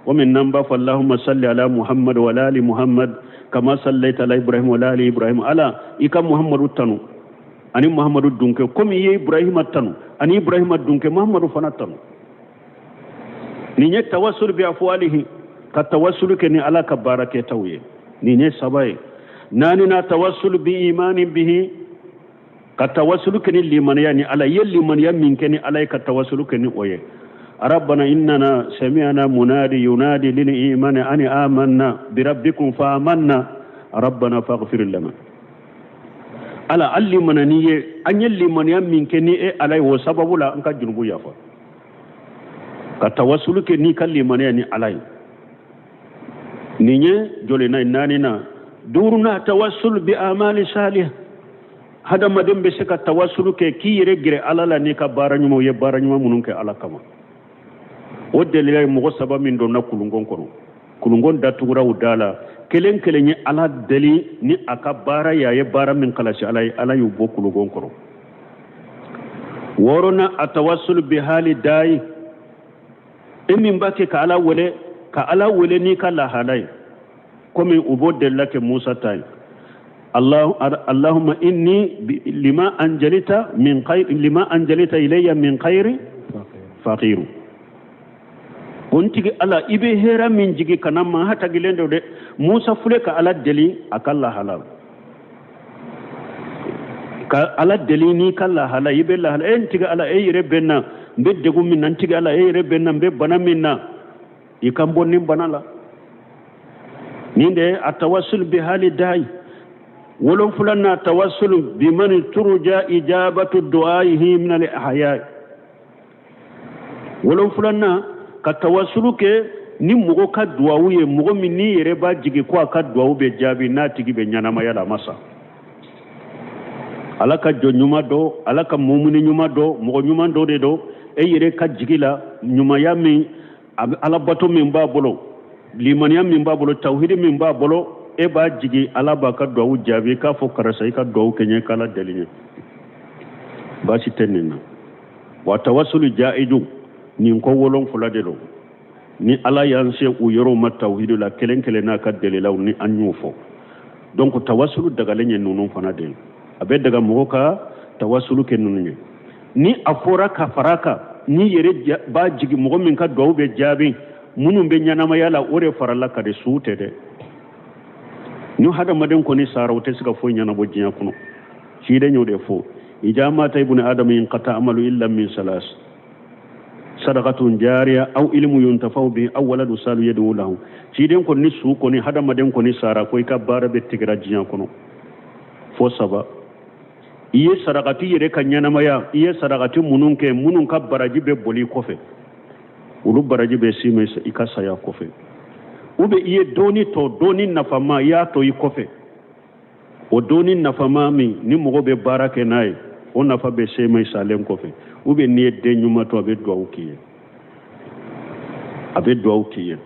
o min nan b'a fɔ allahumma salli ala muhammad wa ala ali muhammad kama sallaita ala ibrahim wa ala ali ibrahim ala i ka muhammadu tanu ani muhammadu dunke komi i ye ibrahima tanu ani ibrahima dunke muhammadu fana tanu nin ye tawassul bi afwalihi ka tawassul ke ni ala ka baara kɛtaw ye nin ye saba ye naani na tawassul bi imanin bihi ka tawasulu ke ni limaniya ni ala ye limaniya min ke ni ala ye ka tawasulu ke ni o ye rabbana innana sami'na munadi yunadi lil imani an amanna bi rabbikum fa amanna rabbana faghfir lana ala allimanani ye an ye limaniya min ke ni e ala ye o sababu la an ka junubu yafa ka tawasulu ke ni ka limaniya ni ala ye nin ye jole na naani na duruna tawassul bi amali salih hadamaden be se ka tawasulu ke k'i yɛrɛ gɛrɛ ala la n'i ka baara ɲuman ye baara ɲuman minnu kɛ ala kama o delila ye mɔgɔ saba min donna kulungon kɔnɔ kulungon datugura u da la kelen kelen ye ala deli ni a ka baara ye a ye baara min kalasi ala ye ala y'u bɔ kulungon kɔnɔ wɔɔrɔnan a tawasulu bi hali dayi e min b'a kɛ ka ala wele n'i ka lahala ye komi u b'o delila kɛ musa ta ye اللهم إني لما أنجلت إلي من خير فقير كنت على إبه هيرا من جيكي كنما حتى قلن دو موسى فلك على الدلي أكالله حلال على الدلي ني كالله حلال يبه الله حلال انتك على أي ربنا بدقو من انتك على أي ربنا ببنا منا يكامبون نبنا لا نينده التواصل بحال داي ولو فلنا توسل بمن ترجى إجابة دعائه من الأحياء ولو فلنا كتوسل كي نمغو كدعوه مغو مني يربا جيكي كوا كدعوه بجابي ناتيكي بنيانا ما يلا مسا alaka jo nyuma do alaka mumuni nyuma do mغو nyuma do de do e yere ka jigila nyuma ya mi ala bato min ba bolo limaniya min ba bolo tawhid min ba bolo e b'a jigi ala b'a ka duwawu jaabi k'a fɔ karisa i ka duwawu kɛ n ye k'ala deli n ye baasi tɛ nin na wa tawasulu jaiju nin ko 7 de don ni ala y'an se u yɔrɔw ma tawhidu la kelen kelen n'a ka delilaw ni an y'o fɔ donc tawasulu dagalen ye ninnu fana de ye a bɛ daga mɔgɔ ka tawasulu kɛ ninnu ye ni a fɔra ka fara kan ni yɛrɛ b'a jigi mɔgɔ min ka duwawu bɛ jaabi minnu bɛ ɲɛnamaya la o de farala ka de su tɛ dɛ ni hadamaden kɔni sara o tɛ se ka foyi ɲɛnabɔ diɲɛ kɔnɔ ciden y'o de fɔ ija mata ibnu adam yanqata amalu illa min salas sadaqatun jariya aw ilmu yuntafau bihi aw waladu salu yadu lahu ciden kɔni su kɔni hadamaden kɔni sara ko i ka baara bɛ tigɛra diɲɛ kɔnɔ fo saba i ye sadaqati yɛrɛ ka ɲɛnamaya i ye sadaqati minnu kɛ minnu ka baraji bɛ boli kɔfɛ olu baraji bɛ si mɛ i ka saya kɔfɛ ou bien i ye dɔɔni tɔ dɔɔni nafama i y'a tɔ i kɔfɛ o dɔɔni nafama min ni mɔgɔ bɛ baara kɛ n'a ye o nafa bɛ se ma i salen kɔfɛ ou bien n'i ye den ɲuman to a bɛ duwawu k'i ye a bɛ duwawu k'i ye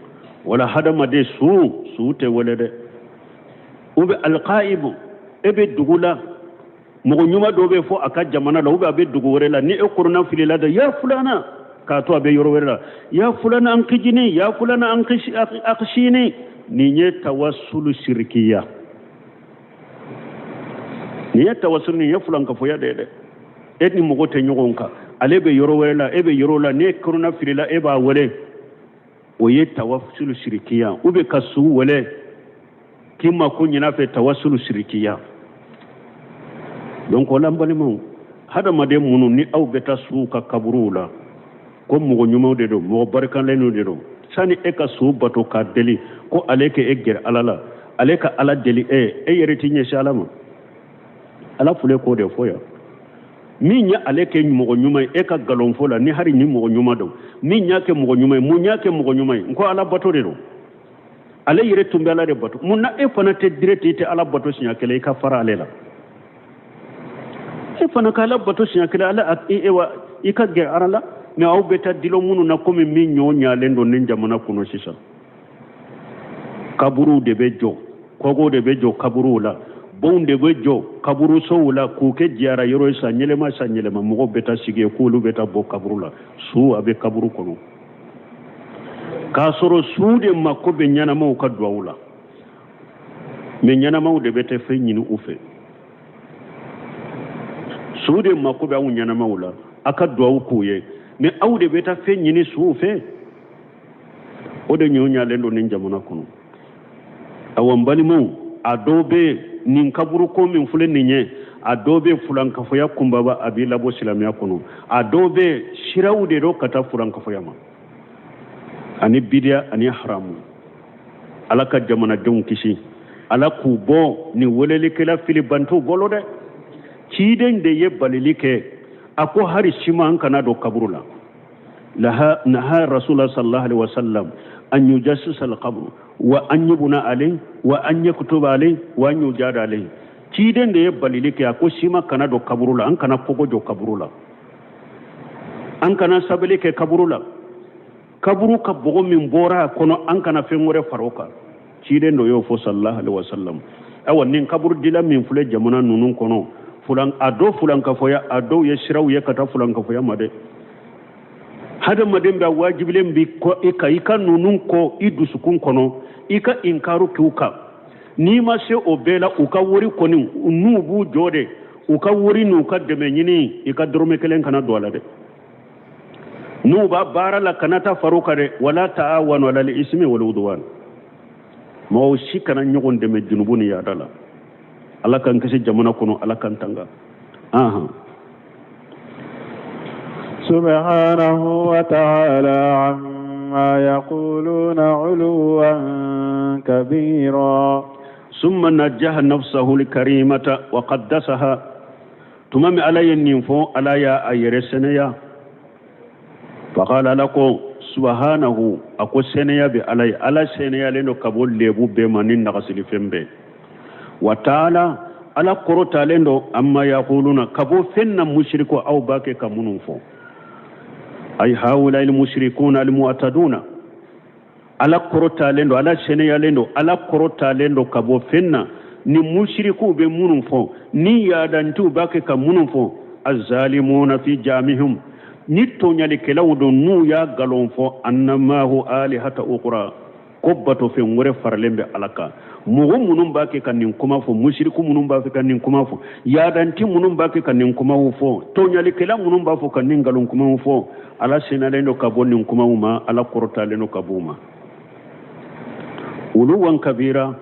wala hadamaden su tɛ wele dɛ ou bien alqaibu e bɛ dugu la mɔgɔ ɲuman dɔ bɛ fɔ a ka jamana la ou bien a bɛ dugu wɛrɛ la ni e korona filila da ya fulana k'a to a bɛ yɔrɔ wɛrɛ la ya fulana an kijini ya fulana an akishini nin ye tawassulu shirkiya nin ye tawassulu nin ye fulankafoya de dɛ e ni mɔgɔ tɛ ɲɔgɔn kan ale bɛ yɔrɔ wɛrɛ la e bɛ yɔrɔ la ni korona filila e b'a wele o ye tawassulu shirkiya ou bien ka su wele k'i ma ko ɲin'a fɛ tawassulu shirkiya donc o la n balimaw hadamaden minnu ni aw bɛ taa su ka kaburuw la ko mɔgɔ ɲumanw de don mɔgɔ barikaleninw de don sani e ka su bato k'a deli ko ale ka e gɛrɛ ala la ale ka ala deli e yɛrɛ t'i ɲɛsin ala ma ala fule k'o de fɔ yan minya aleke mogo nyumai e ka galon fola ni hari ni mogo nyuma do minya ke mogo nyumai munya ke mogo nyumai ko ala bato de do ala yire tumbe ala de bato munna e fana te direct ite ala bato sinya kele ka fara alela e fana ka ala bato sinya kele ala e wa ika ge arala me aw beta dilo munu na komi minyo nyalendo nin jamana kuno sisa kaburu de bejo kogo de bejo kaburu la bon de bejo kaburu so la ku ke jiara yoro sa nyelema mo beta sige ku lu beta bo kaburu la su abe kaburu kono ka soro su de makko be nyana mo ka dwawula me nyana mo de beta fe nyini ufe su de makko be awu nyana mo la aka dwawu kuye me awu de beta fe nyini su fe o de nyonya lendo nin jamana kono awon balimo adobe nin kaburu ko min fule ninye adobe fulan kafoya kumbaba abila bo silamiya kono adobe shirawde do kata fulan kafoya ma ani bidia ani haramu alaka jamana don kishi ala ku bo ni wolele kala fili bantu bolo de ciden de ye balilike ako hari shima an kana do kaburula laha naha rasulullah sallallahu alaihi wasallam an yujassisa al-qabr wa an yubna alayhi wa an yaktuba alayhi wa an yujada alayhi ciden de balilike ako shima kana do kaburula an kana pogo jo kaburula an kana sabelike kaburula kaburu ka bogo min bora kono an kana fengore faroka ciden do yo fo sallallahu alaihi wasallam awa nin kaburu dila min fule jamana nunun kono fulan ado fulan ka foya ado ye shiraw ye kata fulan ka foya made hada madin da wajibilen bi ko ika nunun ko idusukun kono ika inkaru kuka ni ma se obela uka wori koni nubu jode uka wori nuka de menyini ika drome kelen kana dola de nuba barala kanata faruka de wala ta'awanu wala al-ismi wal udwan mo shi kana nyogon de me junubuni ya dala Allah kan kasi jamana kono Allah kan tanga aha subhanahu wa ta'ala amma yaquluna 'uluwan kabira thumma najjaha nafsahu likarimata wa qaddasaha tumami alayyin ninfo alaya ayresaniya faqala lakum subhanahu ako senaya bi alay ala senaya leno kabol lebu be manin nakasili fembe wa ta'ala ala korota lendo amma yaquluna kabo fenna mushriku aw bake kamunun fo ay haula al mushrikuna al mu'taduna ala korota lendo ala senaya lendo ala korota lendo kabo fenna ni mushriku be munun fo ni yadantu bake kamunun fo az-zalimuna fi jamihum ni tonyali kelawdo nu ya galon fo annamahu alihata ukhra kobbato fe ngore farlembe alaka mugo munum bake kan nin kuma fo mushriku munum bake kan nin kuma fo yadanti munum bake kan nin kuma fo tonyali kela munum ba fo kan nin galon kuma fo ala senale no kabon nin kuma ma ala korotale no kabuma uluwan kabira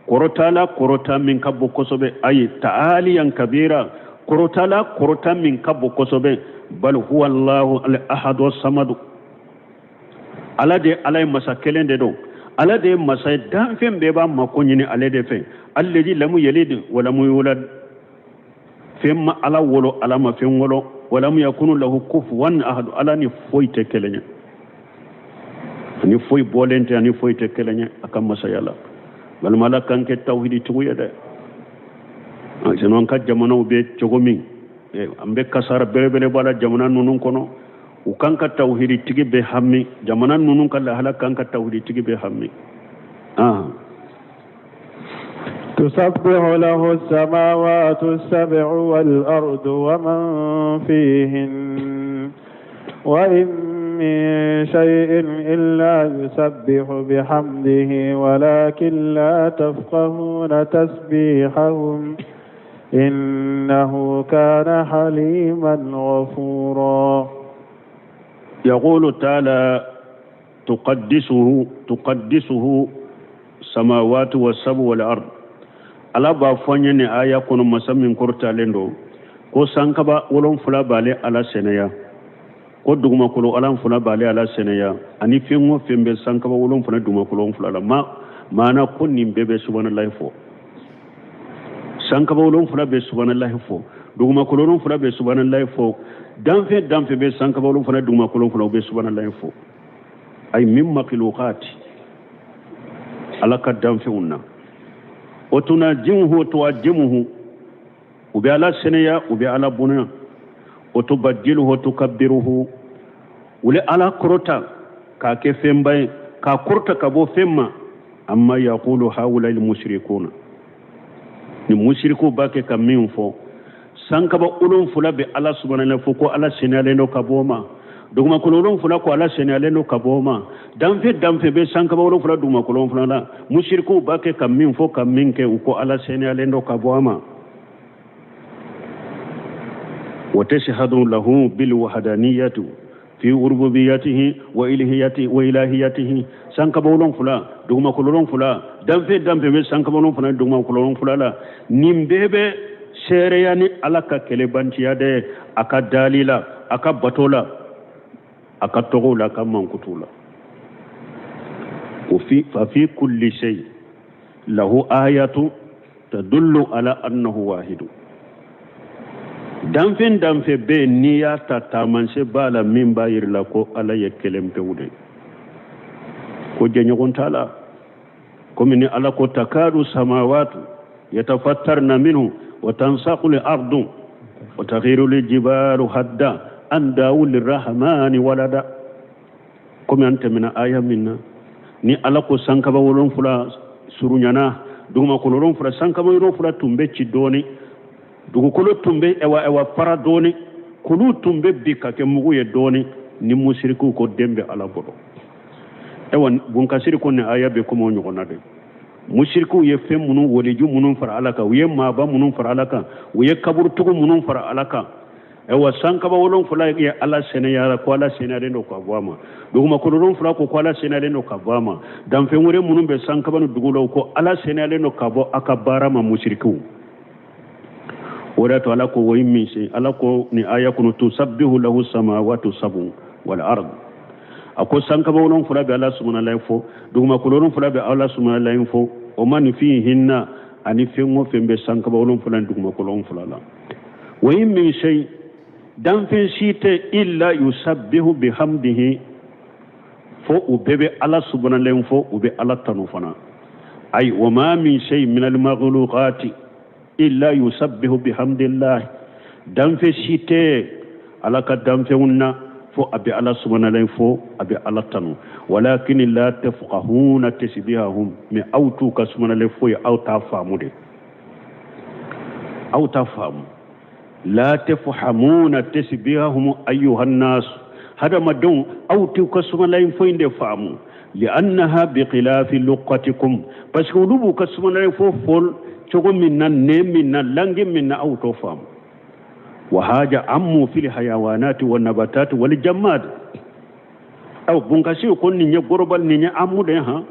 korotala korota min kabbo kosobe ay ta'aliyan kabira korotala korota min kabbo kosobe bal huwa allah al-ahad was-samad alade alay masakelen de do alade masay dan fem be ba makonyini alade fe alladhi lam yalid wa lam yulad fem ala wolo ala ma fem wolo wa lam yakunu lahu kufuwan ahad ala ni foyte kelenya ni foy bolente ni foyte kelenya akam masayala bal malakan ke tawhidi tuyede senon ka jamano be cogomin ambe kasara bele bala jamana nunun kono ukanka tawhidi tigi be hammi jamana nunun kala halakanka tawhidi tigi be hammi تسبح له السماوات السبع والأرض ومن فيهن وإن من شيء إلا يسبح بحمده ولكن لا تفقهون تسبيحهم إنه كان حليما غفورا يقول تعالى تقدسه السماوات والسبع والأرض ala ba fonyene aya kono masamin korta lendo ko sankaba wolon fula bale ala seneya ko duguma ko ala fula bale ala seneya ani fengo fembe sankaba wolon fula duguma ko fula la mana ko nimbebe subhanallahi fo sankaba wolon fula be subhanallahi fo duguma kolon fula be subhanallahi fo danfe be sankaba wolon fula duguma kolon fula be subhanallahi fo ay min makhluqati alaka danfe unna otuna jinhu to ajimuhu ubi ala seneya ubi ala bunya otubaddiluhu tukabbiruhu wala ala korota ka ke fembay ka korta ka bo femma amma yaqulu haula al mushrikuna ni mushriku bake kam min fo sankaba ulun fula be ala subhanahu wa ko ala senale no kaboma duguma ko ulun fula ko ala senale no kaboma damfe be sankaba ulun fula duguma ko ulun fula la mushriku bake kam min fo kam min ke ko ala senale no kaboma wa tashhadu lahu bil wahdaniyati fi rububiyyatihi wa ilahiyatihi sankaba ulun fula duguma ko ulun fula damfe be sankaba ulun fula duguma ko ulun fula la nimbebe sereyani alaka kelebantiya de aka dalila aka batola aka togola aka mankutula fa fi kulli shay lahu ayatu tadullu ala annahu wahidu damfe be niya tatamanse bala min bayir la ko ala yekelempe wude ko jenyogon tala ko min ala ko takadu samawatu yatafattarna minhu وتنساق الأرض وتغير الجبال هدا أن داول للرحمن ولدا كم أنت من آية منا ni alako sankaba wolon fula surunyana duguma ko wolon fula sankaba wolon fula tumbe ci doni dugu ko tumbe ewa para doni kulu tumbe bika ke mugu ye doni ni musiriku ko dembe ala bodo ewa bunkasiri ko ne aya be ko mo nyogona de mushriku ye fem munun waliju munun fara alaka wiye maba munun fara alaka wiye kabur tugu munun fara alaka ewa sankaba wolon fula ye ala sene yara ko ala sene reno ko bwama duguma ko wolon fula ko ala sene reno ko bwama dan fe wure munun be sankaba no dugulo ko ala sene reno ko bo akabara ma mushriku wala to ala ko waymi shi ala ko ni aya kunu tusabbihu lahu samawati sab'u wal ard ako sankaba wolon fula be ala subhanahu fo duguma ko wolon fula be ala subhanahu fo o man fihinna ani fengo fembe sankaba wolon fula duguma ko wolon fula la wa min shay dan fe site illa yusabbihu bihamdihi fo ubebe ala subhanahu fo ube ala tanufana ay wa ma min shay min al makhluqati illa yusabbihu bihamdillah dan fe site ala ka dan fe unna fo abi ala subhanahu fo abi ala tanu walakin la tafqahuna tasbihahum mi autu ka subhanahu fo ya auta famude auta famu la tafhamuna tasbihahum ayyuhan nas hada madun autu ka subhanahu fo inde famu li'annaha biqilafi luqatikum parce que lubu ka subhanahu fo fol chogo minna ne minna langi minna auto famu وهاجة أمو في الحيوانات والنباتات والجماد أو بنكسي يكون نيجي غربال نيجي أمو ده ها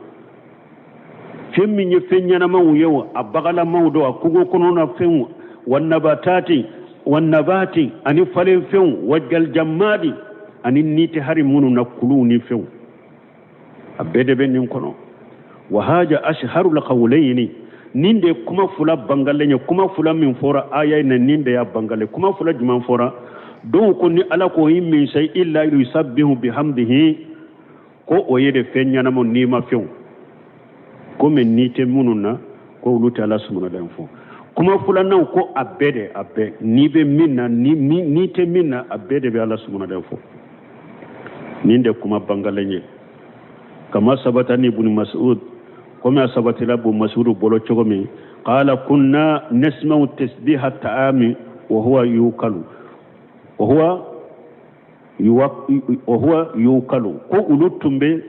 فين من يفنينا ما ويو أبغلا ما ودوا كوكو كنونا فين والنبات أني فلين فين وجل جماد أني نيتي هاري منو نكلوني فين أبدا بينهم كنو وهاجة أشهر القولين ninde kuma fula bangale nya kuma fula min fora aya na ninde ya bangale kuma fula juman fora don ko ni ala ko yimmi shay illa yusabbihu bihamdihi ko oyede fenya na mon nima few ko men nite mununa ko luta ala subhanahu wa kuma fula nan ko abede ni be minna ni te minna abede be ala subhanahu wa ninde kuma bangale nya kama sabatani ibn mas'ud كما ثبت له مسعود بولو تشومي قال كنا نسمع تسبيح الطعام وهو يوكل ko ulutumbe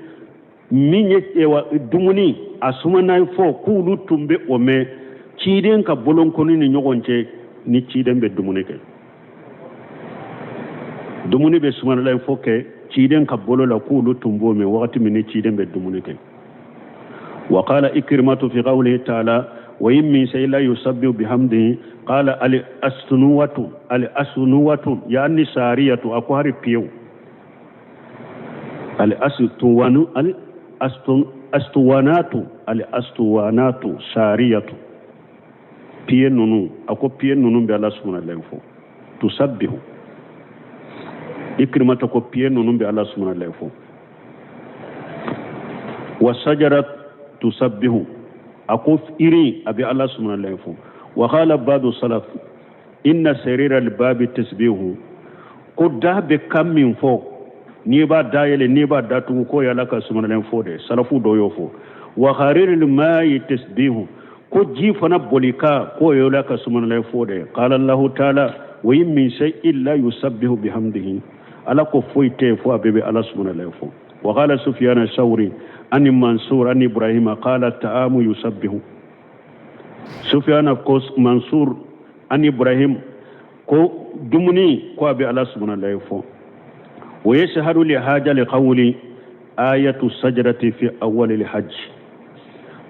minye ewa dumuni asumana fo ko ulutumbe o me ciden ka bolon koni ni nyogonce ni ciden be dumuni ke dumuni be sumana la fo ke ciden ka bolola ko ulutumbo me wakati min ciden be dumuni ke وقال إكرمة في قوله تعالى وإن من شيء لا يسبح بحمده قال الأسنوة يعني سارية أكوهر بيو الأستوانات سارية piye nunu ako piye nunu be Allah subhanahu wa ta'ala fo tusabbihu ikrimata ko piye nunu be Allah subhanahu wa ta'ala fo wasajarat tusabbihu ako iri abi Allah subhanahu wa ta'ala fo wa qala ba'du salaf inna sarira al-babi tasbihu ko da be kam min fo ni ba dayele ni ba datu ko ya laka subhanahu fo de salafu do yo fo wa kharirul ma'i tasbihu ko ji fana bolika ko ya laka subhanahu fo de qala Allah ta'ala wa in min shay'in la yusabbihu bihamdihi ala ko foite fo abebe ala subhanahu fo wa qala sufyan ash-shawri an mansur an ibrahim qala ta'amu yusabbihu sufyan of course mansur an ibrahim ko dumuni ko abi ala subhanahu fo ويشهد لهذا لقول آية السجرة في أول الحج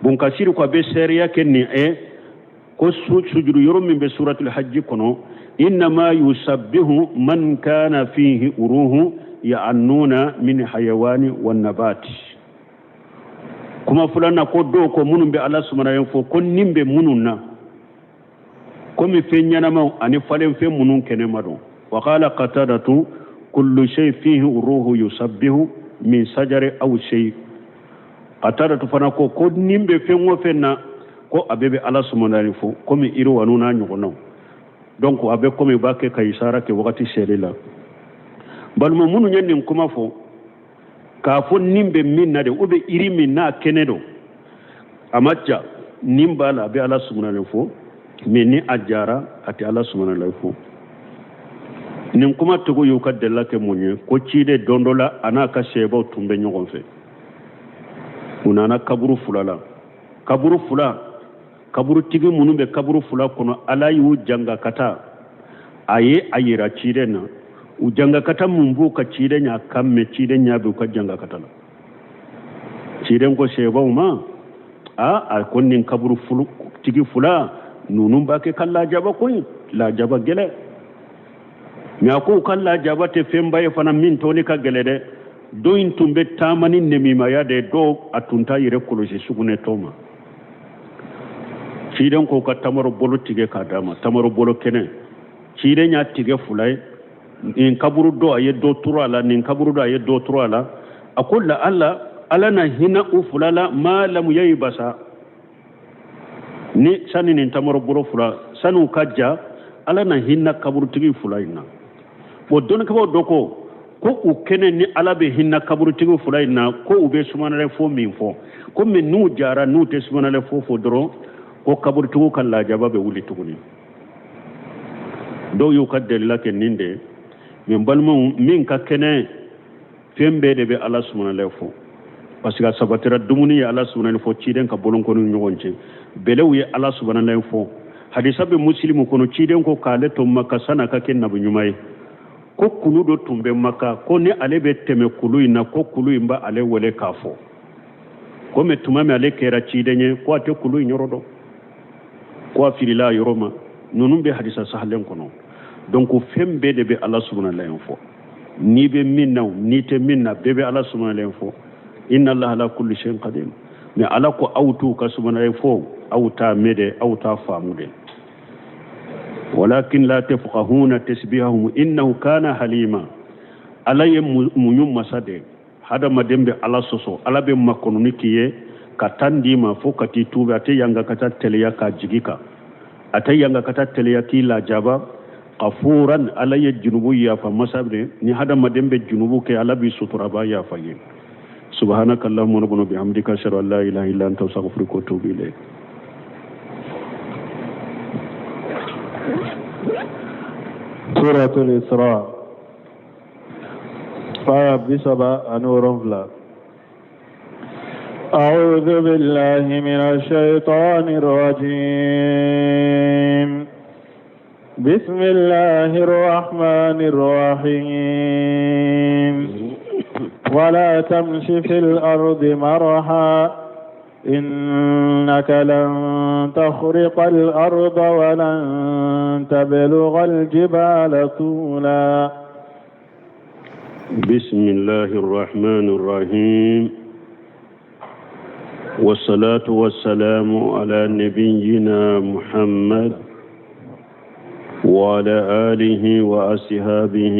بنكسير كو بسريا كني كو سجد يرم من بسورة الحج كنو إنما يسبه من كان فيه أروه يعنون من حيوان والنبات كما فلانا كو دو كو منون بي الله سبحانه ينفو كو نمبي منون كومي فينيانا مو أني فالين في منون كنمارو وقال قتادة كل شيء فيه روح يسبح من شجر أو شيء قتادة فنكو كود نيمبي فين وفينا كو أبيبي الله سبحانه فو كومي إيرو ونونا نيغونو دونك أبي كومي باكي كيسارة كي وقتي شيريلا بل ممونو نين كوما فو كافو نيمبي مين نادي أبي إيري مين نا كينيدو أماتجا نيمبالا أبي الله سبحانه فو ميني أجارة أتي الله سبحانه فو nin kuma tugu yu ka della ke munye ko cide dondola ana ka sheba tumbe nyogon fe unana kaburu fulala kaburu tigi munu be kaburu fula kono ala yu janga kata aye ayira cide na u janga kata mumbu ka cide nya kamme cide nya be ka janga kata la cide ko sheba uma a konnin kaburu fulu tigi fula nunun ba ke kala jaba ko la jaba gele mi ako kala jabate fembaye fana min toni ka gelede do in tumbe tamani nemima yade do atunta yire koloji sugune toma ciden ko ka tamaro bolo tige ka dama tamaro bolo kene ciden nya tige fulay in kaburu do aye do turala nin kaburu do aye do turala akulla alla na hina ufulala ma lam yaybasa ni sani nin tamaro bolo fula sanu kajja alla na hinna kaburu tige fulayna bo don ko doko ko u kene ni ala be hinna kaburu tigo fulay na ko u be sumanale fo min fo ko min nu jara nu te sumanale fo doro ko kaburu tigo kala jaba be wuli tuguni do yu kadella ken ninde min balmu min ka kene fembe de be ala sumanale fo parce que sabatira dumuni ya ala sumanale fo ciden ka bolon ko nu nyogonce belew ya ala sumanale fo hadisa be muslimu kono ciden ko kale to makka sana ka ken nabu nyumay ko kulu do tumbe maka ko ne ale be teme kulu ina ko kulu imba ale wole kafo ko me tumame ale kera cidenye ko ate kulu nyorodo ko afilila yoroma nunum be hadisa sahlen kono donc fembe de be Allah subhanahu wa ta'ala fo ni be minna ni te minna be Allah subhanahu wa ta'ala fo inna Allah ala kulli shay'in qadir me ala ko awtu ka subhanahu wa ta'ala fo awta mede awta famude ولكن لا تفقهون تسبيحهم إنه كان حليما على منيوم مسده هذا ما دم على سوسو على بما كونونيكيه كتاندي ما فوكتي توبة أتي يانغا كتا تليا كاجيكا أتي يانغا كتا تليا كي لا جابا غفورا على الجنوبية فمسابه ني هذا ما دم بالجنوب كي على بسطربا يا فيه سبحانك اللهم ربنا بحمدك أشهد أن لا إله إلا أنت أستغفرك وأتوب إليك سورة الإسراء فبسبا نور فلا أعوذ بالله من الشيطان الرجيم بسم الله الرحمن الرحيم ولا تمش في الأرض مرحا إنك لن تخرق الأرض ولن تبلغ الجبال طولا بسم الله الرحمن الرحيم والصلاة والسلام على نبينا محمد وعلى آله وأصحابه